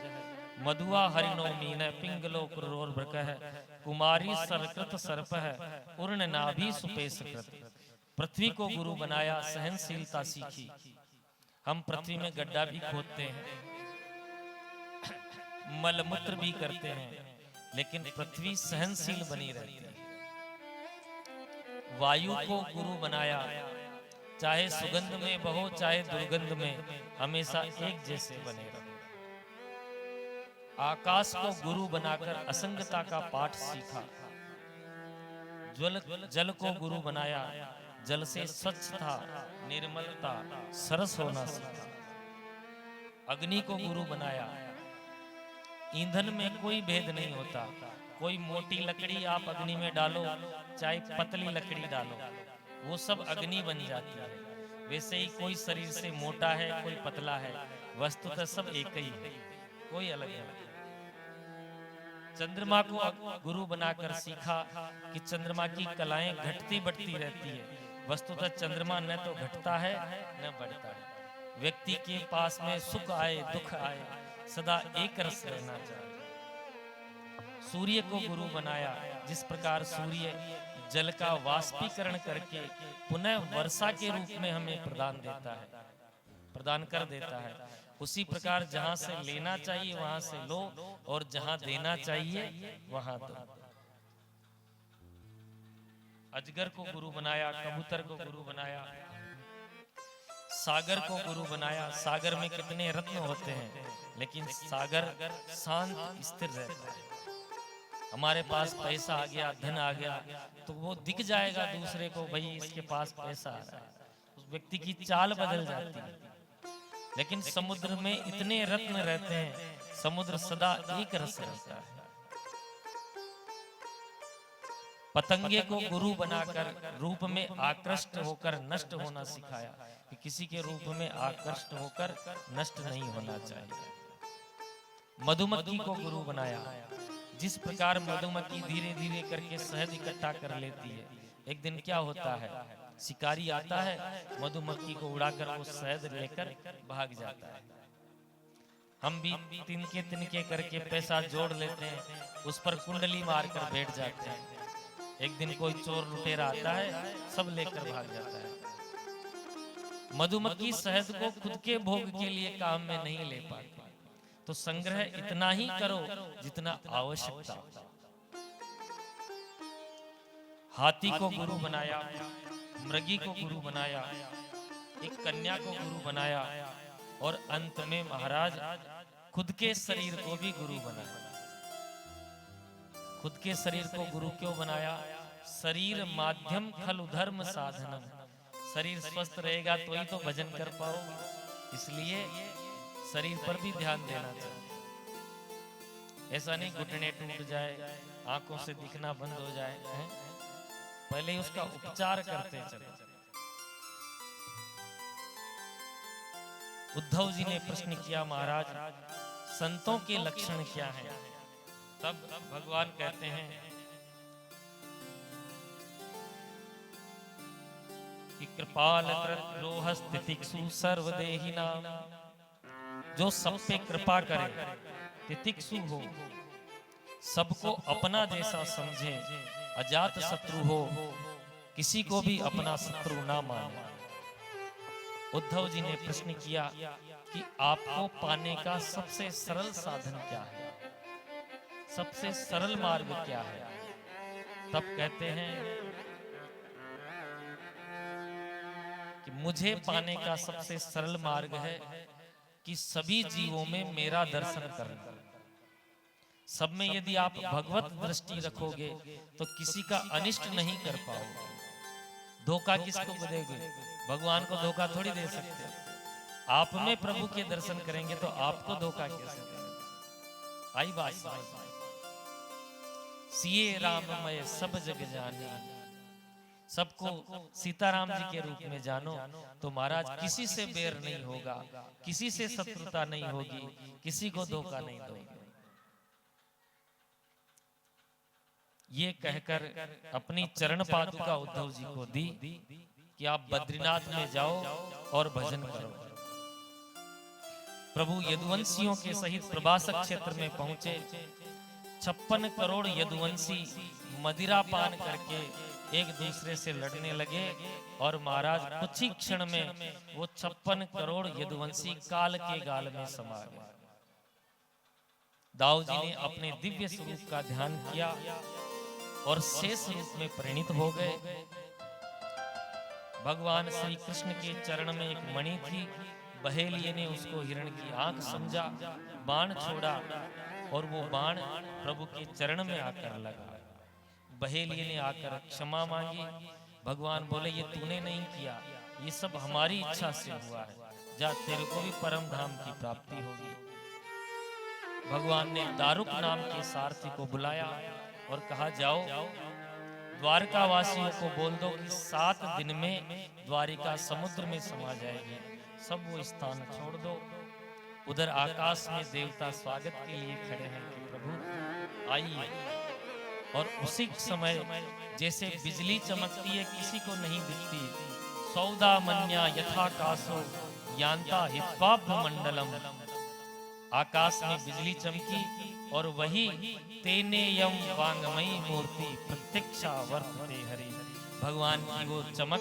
Speaker 1: मधुआ हरिणो मीन पिंगलो क्रूरोर्भृक है, कुमारी सरकृत सर्प है, उर्ण नाभि सुपेशकृत। पृथ्वी को गुरु बनाया, सहनशीलता सीखी। हम पृथ्वी में गड्ढा भी खोदते हैं, मलमूत्र भी करते हैं, लेकिन पृथ्वी सहनशील बनी रहती है। वायु को गुरु बनाया, चाहे सुगंध में बहो चाहे दुर्गंध में, हमेशा एक जैसे बने रहो। आकाश को गुरु बनाकर असंगता का पाठ सीखा। जल को गुरु बनाया, जल से स्वच्छता, निर्मलता, सरस होना सीखा। अग्नि को गुरु बनाया। ईंधन में कोई भेद नहीं होता, कोई मोटी लकड़ी आप अग्नि में डालो चाहे पतली लकड़ी डालो, वो सब अग्नि बन जाती है। वैसे ही कोई शरीर से मोटा है, कोई पतला है, वस्तुतः सब एक ही है, कोई अलग नहीं। चंद्रमा को गुरु बनाकर सीखा कि चंद्रमा की कलाएं घटती बढ़ती रहती है। वस्तुतः चंद्रमा न तो घटता है न बढ़ता है। व्यक्ति के पास में सुख आए दुख आए, सदा एक रस रहना चाहिए। सूर्य को गुरु बनाया। जिस प्रकार सूर्य जल का वाष्पीकरण करके पुनः वर्षा के रूप में हमें प्रदान कर देता है, उसी प्रकार जहां से लेना चाहिए वहां से लो और जहां देना चाहिए वहां दो। अजगर को गुरु बनाया, कबूतर को गुरु बनाया, सागर को गुरु बनाया। सागर में कितने रत्न होते हैं, लेकिन सागर शांत स्थिर रहता है। हमारे पास पैसा आ गया, धन आ गया, तो वो दिख जाएगा दूसरे को, भाई इसके पास पैसा आ रहा है, उस व्यक्ति की चाल बदल जाती है। लेकिन समुद्र में इतने रत्न रहते हैं, समुद्र सदा एक रस रहता है। पतंगे को गुरु बनाकर रूप में आकृष्ट होकर नष्ट होना सिखाया कि किसी के रूप में आकृष्ट होकर नष्ट नहीं होना चाहिए। मधुमक्खी को गुरु बनाया। जिस प्रकार मधुमक्खी धीरे धीरे करके शहद इकट्ठा कर लेती है, एक दिन क्या होता है, शिकारी आता है, मधुमक्खी को उड़ाकर वो शहद लेकर भाग जाता है। हम भी तिनके तिनके करके पैसा जोड़ लेते हैं, उस पर कुंडली मारकर बैठ जाते हैं। एक दिन कोई चोर लुटेरा आता है, सब लेकर भाग जाता है। मधुमक्खी शहद को खुद के भोग के लिए काम में नहीं ले पाती, तो संग्रह इतना ही करो जितना आवश्यकता। हाथी को गुरु बनाया, मृगी को गुरु बनाया, एक कन्या को गुरु बनाया, और अंत में महाराज खुद के शरीर को भी गुरु बनाया। खुद के शरीर को गुरु क्यों बनाया? शरीर माध्यम खलु धर्म साधनम। शरीर स्वस्थ रहेगा तो ही तो भजन कर पाओगे, इसलिए शरीर पर भी ध्यान देना चाहिए। ऐसा नहीं घुटने टूट जाए, आंखों से दिखना बंद हो जाए, पहले ही उसका उपचार करते चले। उद्धव जी ने प्रश्न किया, महाराज संतों के लक्षण क्या हैं? तब भगवान कहते हैं कि कृपाल कृत तितिक्षु सर्वदेहिनाम। जो सब पे कृपा करे, तितिक्षु हो, सबको अपना जैसा समझे, अजात शत्रु हो, किसी को भी अपना शत्रु ना माने। उद्धव जी ने प्रश्न किया कि आपको पाने का सबसे सरल साधन क्या है, सबसे सरल मार्ग क्या है? तब कहते हैं कि मुझे पाने का सबसे सरल मार्ग है कि सभी जीवों में मेरा दर्शन करना। सब में यदि आप भगवत दृष्टि रखोगे तो किसी का अनिष्ट नहीं कर पाओगे। धोखा किसको देंगे? भगवान को धोखा थोड़ी दे सकते। आप में प्रभु के दर्शन करेंगे तो आपको धोखा कैसे देंगे? आई बात समझ। सिए राममय सब जग जाने, सबको सीताराम जी के रूप में जानो तो महाराज किसी से बैर नहीं होगा, किसी से शत्रुता नहीं होगी, किसी को धोखा नहीं दोगे। ये कहकर अपनी चरण पादुका उद्धव जी को दी कि आप बद्रीनाथ में जाओ और भजन करो। प्रभु यदुवंशियों के सहित प्रभासक क्षेत्र में पहुंचे। 56 करोड़ यदुवंशी मदिरा पान करके एक दूसरे से लड़ने लगे और महाराज कुछ ही क्षण में वो 56 करोड़ यदुवंशी काल के गाल में समा गए। दाऊ जी ने अपने दिव्य स्वरूप का ध्यान किया और शेष रूप में परिणित हो गए। भगवान श्री कृष्ण के चरण में एक मणि थी, बहेलिये ने उसको हिरण की आंख समझा, बाण छोड़ा और वो बाण प्रभु के चरण में आकर लगा। बहेलिये ने आकर क्षमा मांगी। भगवान बोले ये तूने नहीं किया, ये सब हमारी इच्छा से हुआ है, जा तेरे को भी परम धाम की प्राप्ति होगी। भगवान ने दारुक नाम के सारथी को बुलाया और कहा जाओ द्वारका वासियों को बोल दो कि 7 दिन में द्वारिका समुद्र में समा जाएगी, सब वो स्थान छोड़ दो। उधर आकाश में देवता स्वागत के लिए खड़े हैं कि प्रभु आइए। और उसी समय जैसे बिजली चमकती है, किसी को नहीं दिखती, सौदा मन्या यथाकाशो यान्ता हित्वाभ्य मंडलम। आकाश में बिजली चमकी और वही तेनेयम वांगमयी मूर्ति प्रत्यक्षा वर्तते हरि। भगवान की वो चमक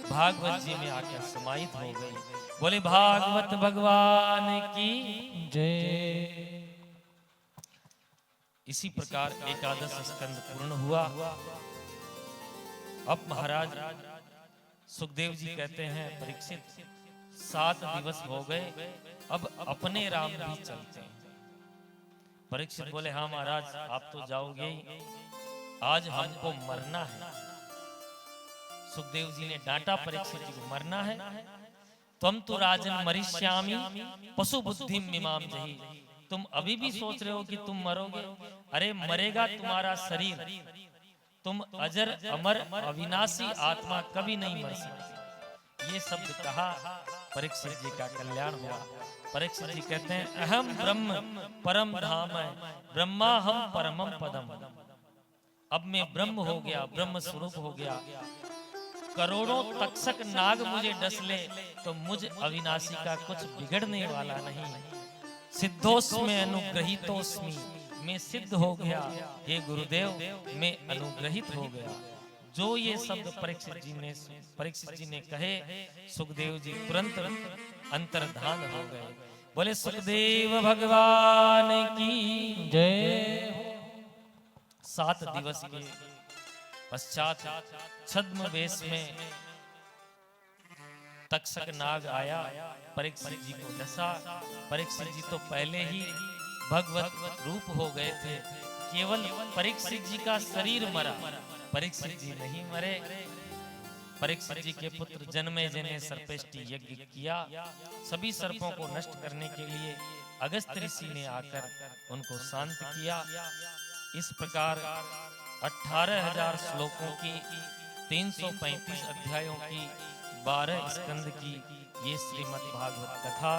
Speaker 1: भागवत जी में आकर समाहित हो गई। बोले भागवत भगवान की
Speaker 2: जय।
Speaker 1: इसी प्रकार एकादश स्कंद पूर्ण हुआ। अब महाराज सुखदेव जी कहते हैं परीक्षित 7 दिवस हो गए, अब अपने राम भी चलते हैं। परीक्षित बोले हाँ महाराज आप तो जाओगे ही, आज हमको मरना है। सुखदेव जी ने डांटा परीक्षित जी को, मरना है? तुम तो राजन मरिष्यामि पशु बुद्धि मिमाम जही। तुम अभी भी सोच रहे हो कि तुम मरोगे? अरे मरेगा तुम्हारा शरीर, तुम अजर अमर अविनाशी आत्मा कभी नहीं मर सकती। ये शब्द कहा, परीक्षित जी का कल्याण हुआ। परीक्षित जी कहते हैं अहम ब्रह्म परम धाम है, ब्रह्मा हम परमम पदम। अब मैं ब्रह्म हो गया, ब्रह्म स्वरूप हो गया। करोड़ों तक्षक नाग मुझे डस ले तो मुझ अविनाशी का कुछ बिगड़ने वाला नहीं। सिद्धोस्मि अनुग्रहीतोस्मि, मैं सिद्ध हो गया, हे गुरुदेव मैं अनुग्रहित हो गया। जो ये शब्द परीक्षित जी ने कहे, सुखदेव जी तुरंत अंतर्धान हो गए। बोले सुखदेव भगवान की
Speaker 2: जय।
Speaker 1: 7 दिवस के पश्चात छद्म वेश में तक्षक नाग आया, परीक्षित जी को डसा। परीक्षित जी तो पहले ही भगवत रूप हो गए थे, केवल परीक्षित जी का शरीर मरा, परीक्षित जी नहीं मरे। परीक्षित जी के पुत्र जन्मेजय ने सर्पेष्टि यज्ञ किया। सभी सर्पों को नष्ट करने के लिए अगस्त ऋषि ने आकर उनको शांत किया। इस प्रकार 18,000 श्लोकों की 335 अध्यायों की 12 स्कंद की ये श्रीमद् भागवत कथा,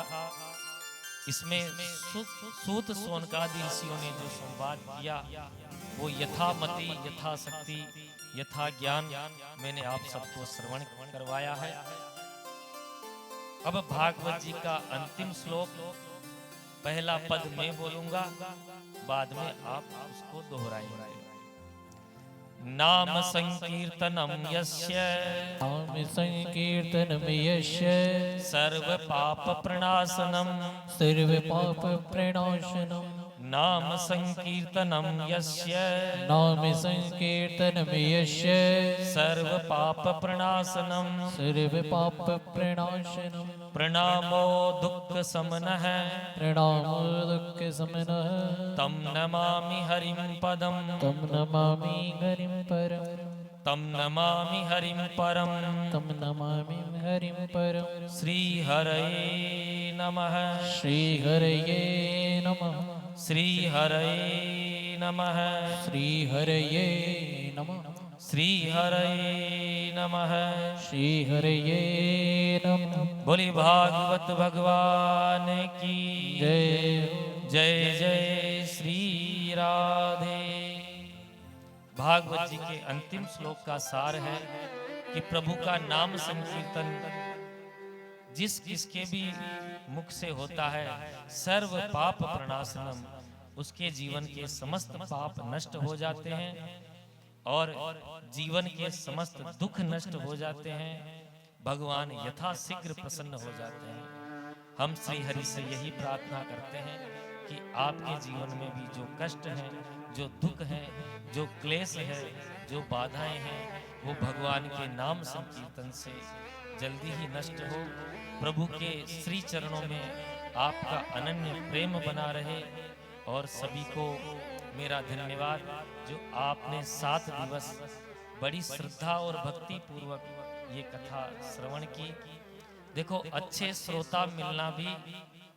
Speaker 1: इसमें सूत सोनकादि ऋषियों ने जो संवाद किया वो यथामति यथाशक्ति यथा ज्ञान मैंने आप सबको श्रवण करवाया है। अब भागवत जी का अंतिम श्लोक, पहला पद मैं बोलूंगा, बाद में आप उसको दोहराएंगे। नाम संकीर्तनम यस्य,
Speaker 2: नाम संकीर्तनम यस्य,
Speaker 1: सर्व पाप प्रणाशनम,
Speaker 2: सर्व पाप प्रणाशनम।
Speaker 1: नाम संकीर्तनम यस्य,
Speaker 2: नाम संकीर्तनम यस्य,
Speaker 1: सर्व पाप प्रणाशनम,
Speaker 2: सर्व पाप प्रणाशनम।
Speaker 1: प्रणामो दुःख समनः,
Speaker 2: प्रणामो दुःख समनः,
Speaker 1: तम नमामि हरिं पदम,
Speaker 2: तम नमामि हरिं परम,
Speaker 1: तम नमामि हरिं परम।
Speaker 2: तम नमामि हरिं परम।
Speaker 1: श्री हरये नमः,
Speaker 2: श्री हरये नमः,
Speaker 1: श्री हरये नमः,
Speaker 2: श्री हरये नमः,
Speaker 1: श्री हरये नमः।
Speaker 2: श्री हरये नमः।
Speaker 1: बोली भागवत भगवान की
Speaker 2: जय।
Speaker 1: जय जय श्री राधे। भागवत जी के अंतिम श्लोक का सार है कि प्रभु का नाम संकीर्तन जिस किसके भी मुख से होता है, सर्व पाप प्रणाशनम, उसके जीवन के समस्त पाप नष्ट हो जाते हैं और जीवन के समस्त दुख नष्ट हो जाते हैं। भगवान यथाशीघ्र प्रसन्न हो जाते हैं। हम श्री हरि से यही प्रार्थना करते हैं कि आपके जीवन में भी जो कष्ट है, जो दुख है, जो क्लेश है, जो बाधाएं हैं, वो भगवान के नाम संकीर्तन से जल्दी ही नष्ट हो। प्रभु के श्री चरणों में आपका अनन्य प्रेम बना रहे। और सभी को मेरा धन्यवाद जो आपने 7 दिवस बड़ी श्रद्धा और भक्ति पूर्वक ये कथा श्रवण की। देखो, अच्छे श्रोता मिलना भी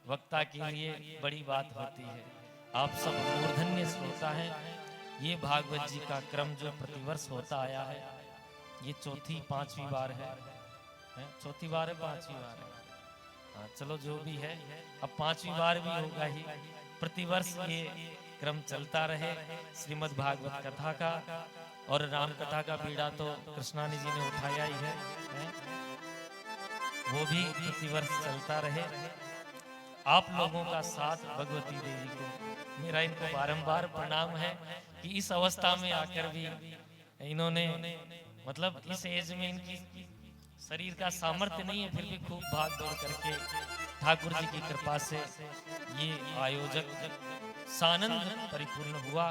Speaker 1: वक्ता के लिए बड़ी बात होती है। आप सब मूर्धन्य श्रोता हैं। ये भागवत जी का क्रम जो प्रतिवर्ष होता आया है, ये चौथी 5वीं बार है? चौथी बार है, 5वीं बार है? हाँ, चलो जो भी है, अब 5वीं बार भी होगा ही। प्रतिवर्ष ये क्रम चलता रहे श्रीमद् भागवत कथा का। और राम कथा का बीड़ा तो कृष्णानी जी ने उठाया ही है? वो भी प्रतिवर्ष चलता रहे। आप लोगों का साथ भगवती देवी को मेरा इनको बारंबार प्रणाम है कि इस अवस्था में आकर भी इन्होंने, मतलब इस एज में इनकी शरीर का सामर्थ्य नहीं है, फिर भी खूब भाग दौड़ करके ठाकुर जी की कृपा से ये आयोजक सानंद परिपूर्ण हुआ।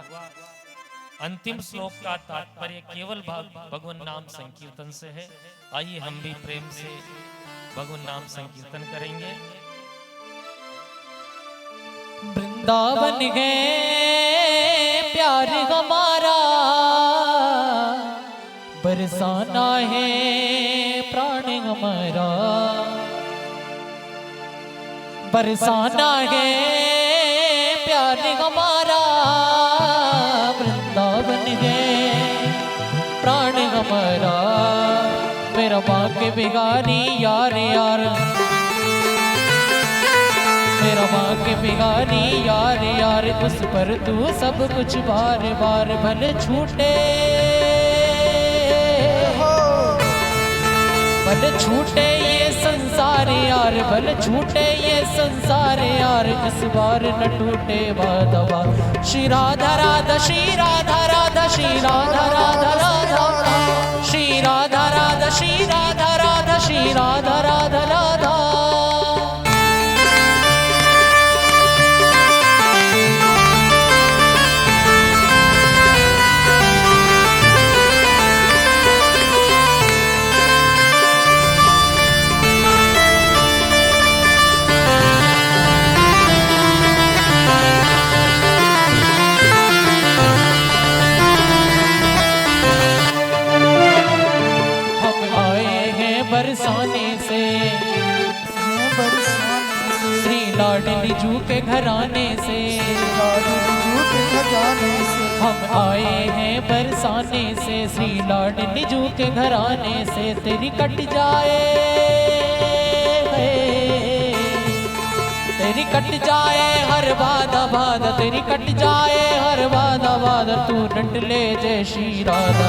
Speaker 1: अंतिम श्लोक का तात्पर्य केवल भगवान नाम संकीर्तन से है। आइए हम भी प्रेम से भगवान नाम संकीर्तन करेंगे।
Speaker 2: वृंदावन गए प्यार हमारा, बरसाना है प्राण हमारा, बरसाना है प्यार हमारा, वृंदावन है प्राण हमारा। मेरा माँ के बिगारी यार यार, मेरा माँ के बिगारी यार यार, उस पर तू सब कुछ बार बार भले छूटे, भले छूटे ये संसार यार, भले छूटे ये संसार यार, इस बार न टूटे वादा। श्री राधा राधा श्री राधा राधा श्री राधा राधा राधा श्री राधा राधा श्री राधा राधा श्री राधा राधा राधा। बरसाने से श्री लाडली जू के घराने से, हम आए हैं बरसाने से श्री लाडली जू के घराने से। तेरी कट जाए तेरी कट जाए हर बाधा बाधा, तेरी कट जाए हर बाधा बाधा, तू डंड ले जय श्री राधा।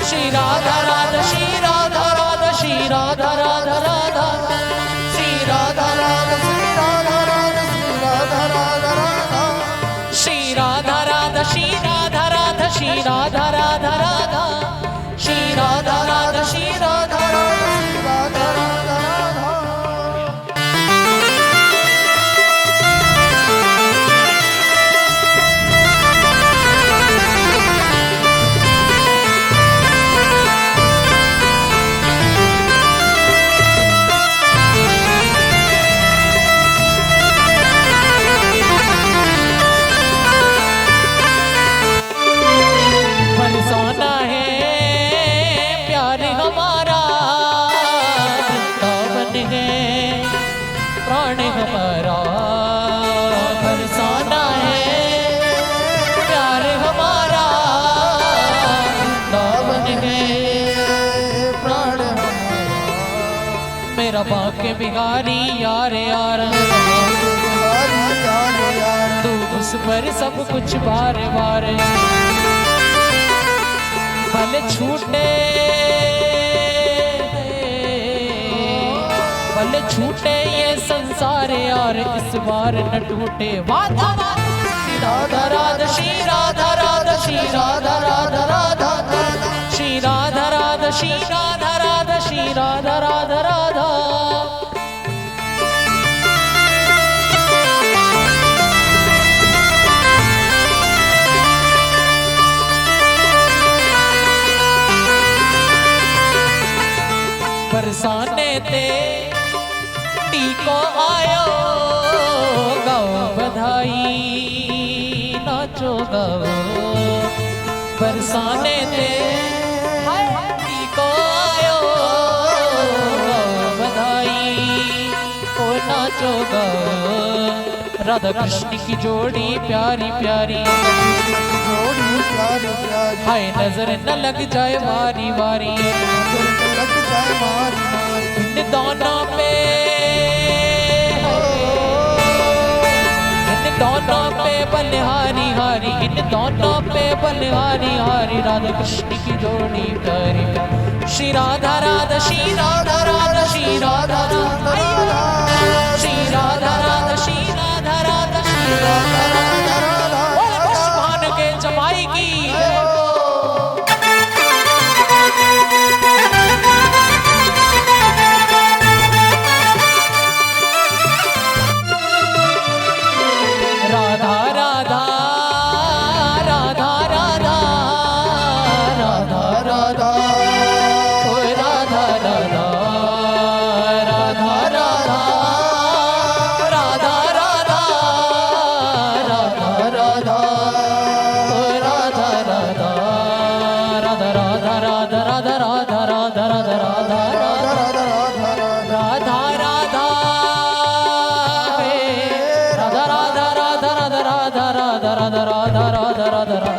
Speaker 2: श्री राधा राधा श्री राधा राधा श्री राधा राधा राधा श्री राधा राधा श्री राधा राधा श्री राधा राधा श्री राधा राधा श्री राधा राधा राधा श्री राधा राधा श्री राधा राधा श्री राधा राधा राधा। बरसाना है प्यार हमारा, दामन है प्राण मेरा बाके बिहारी यार यार, तू उस पर सब कुछ बार बार। भले छूटे भले छूटे ये संसार यार, इस बार न टूटे वादा। श्री राधा राधा श्री राधा राधा श्री राधा राधा राधा श्री राधा राधा श्री राधा राधा श्री राधा राधा राधा। बरसाने ते टीको आयो, गाओ बधाई नाचो गाओ। बरसाने ते टीको आयो, गाओ बधाई ओ नाचो गाओ। राधा कृष्ण की जोड़ी प्यारी प्यारी, हाय नजर न लग जाए वारी वारी। इन दोनों पे बलिहारी हारी, इन दोनों पे बलिहारी हारी। राधा कृष्ण की जोड़ी प्यारी प्यारी। श्री राधा राधा श्री राधा राधा श्री राधा राधा श्री राधा राधा श्री राधा राधा श्री राधा राधा राधा। भगवान के जमाई की राधा राधा राधा राधा राधा राधा ओ राधा राधा राधा राधा राधा राधा राधा राधा ओ राधा राधा राधा राधा राधा राधा राधा राधा राधा राधा राधा राधा हे राधा राधा राधा राधा राधा राधा राधा राधा राधा राधा।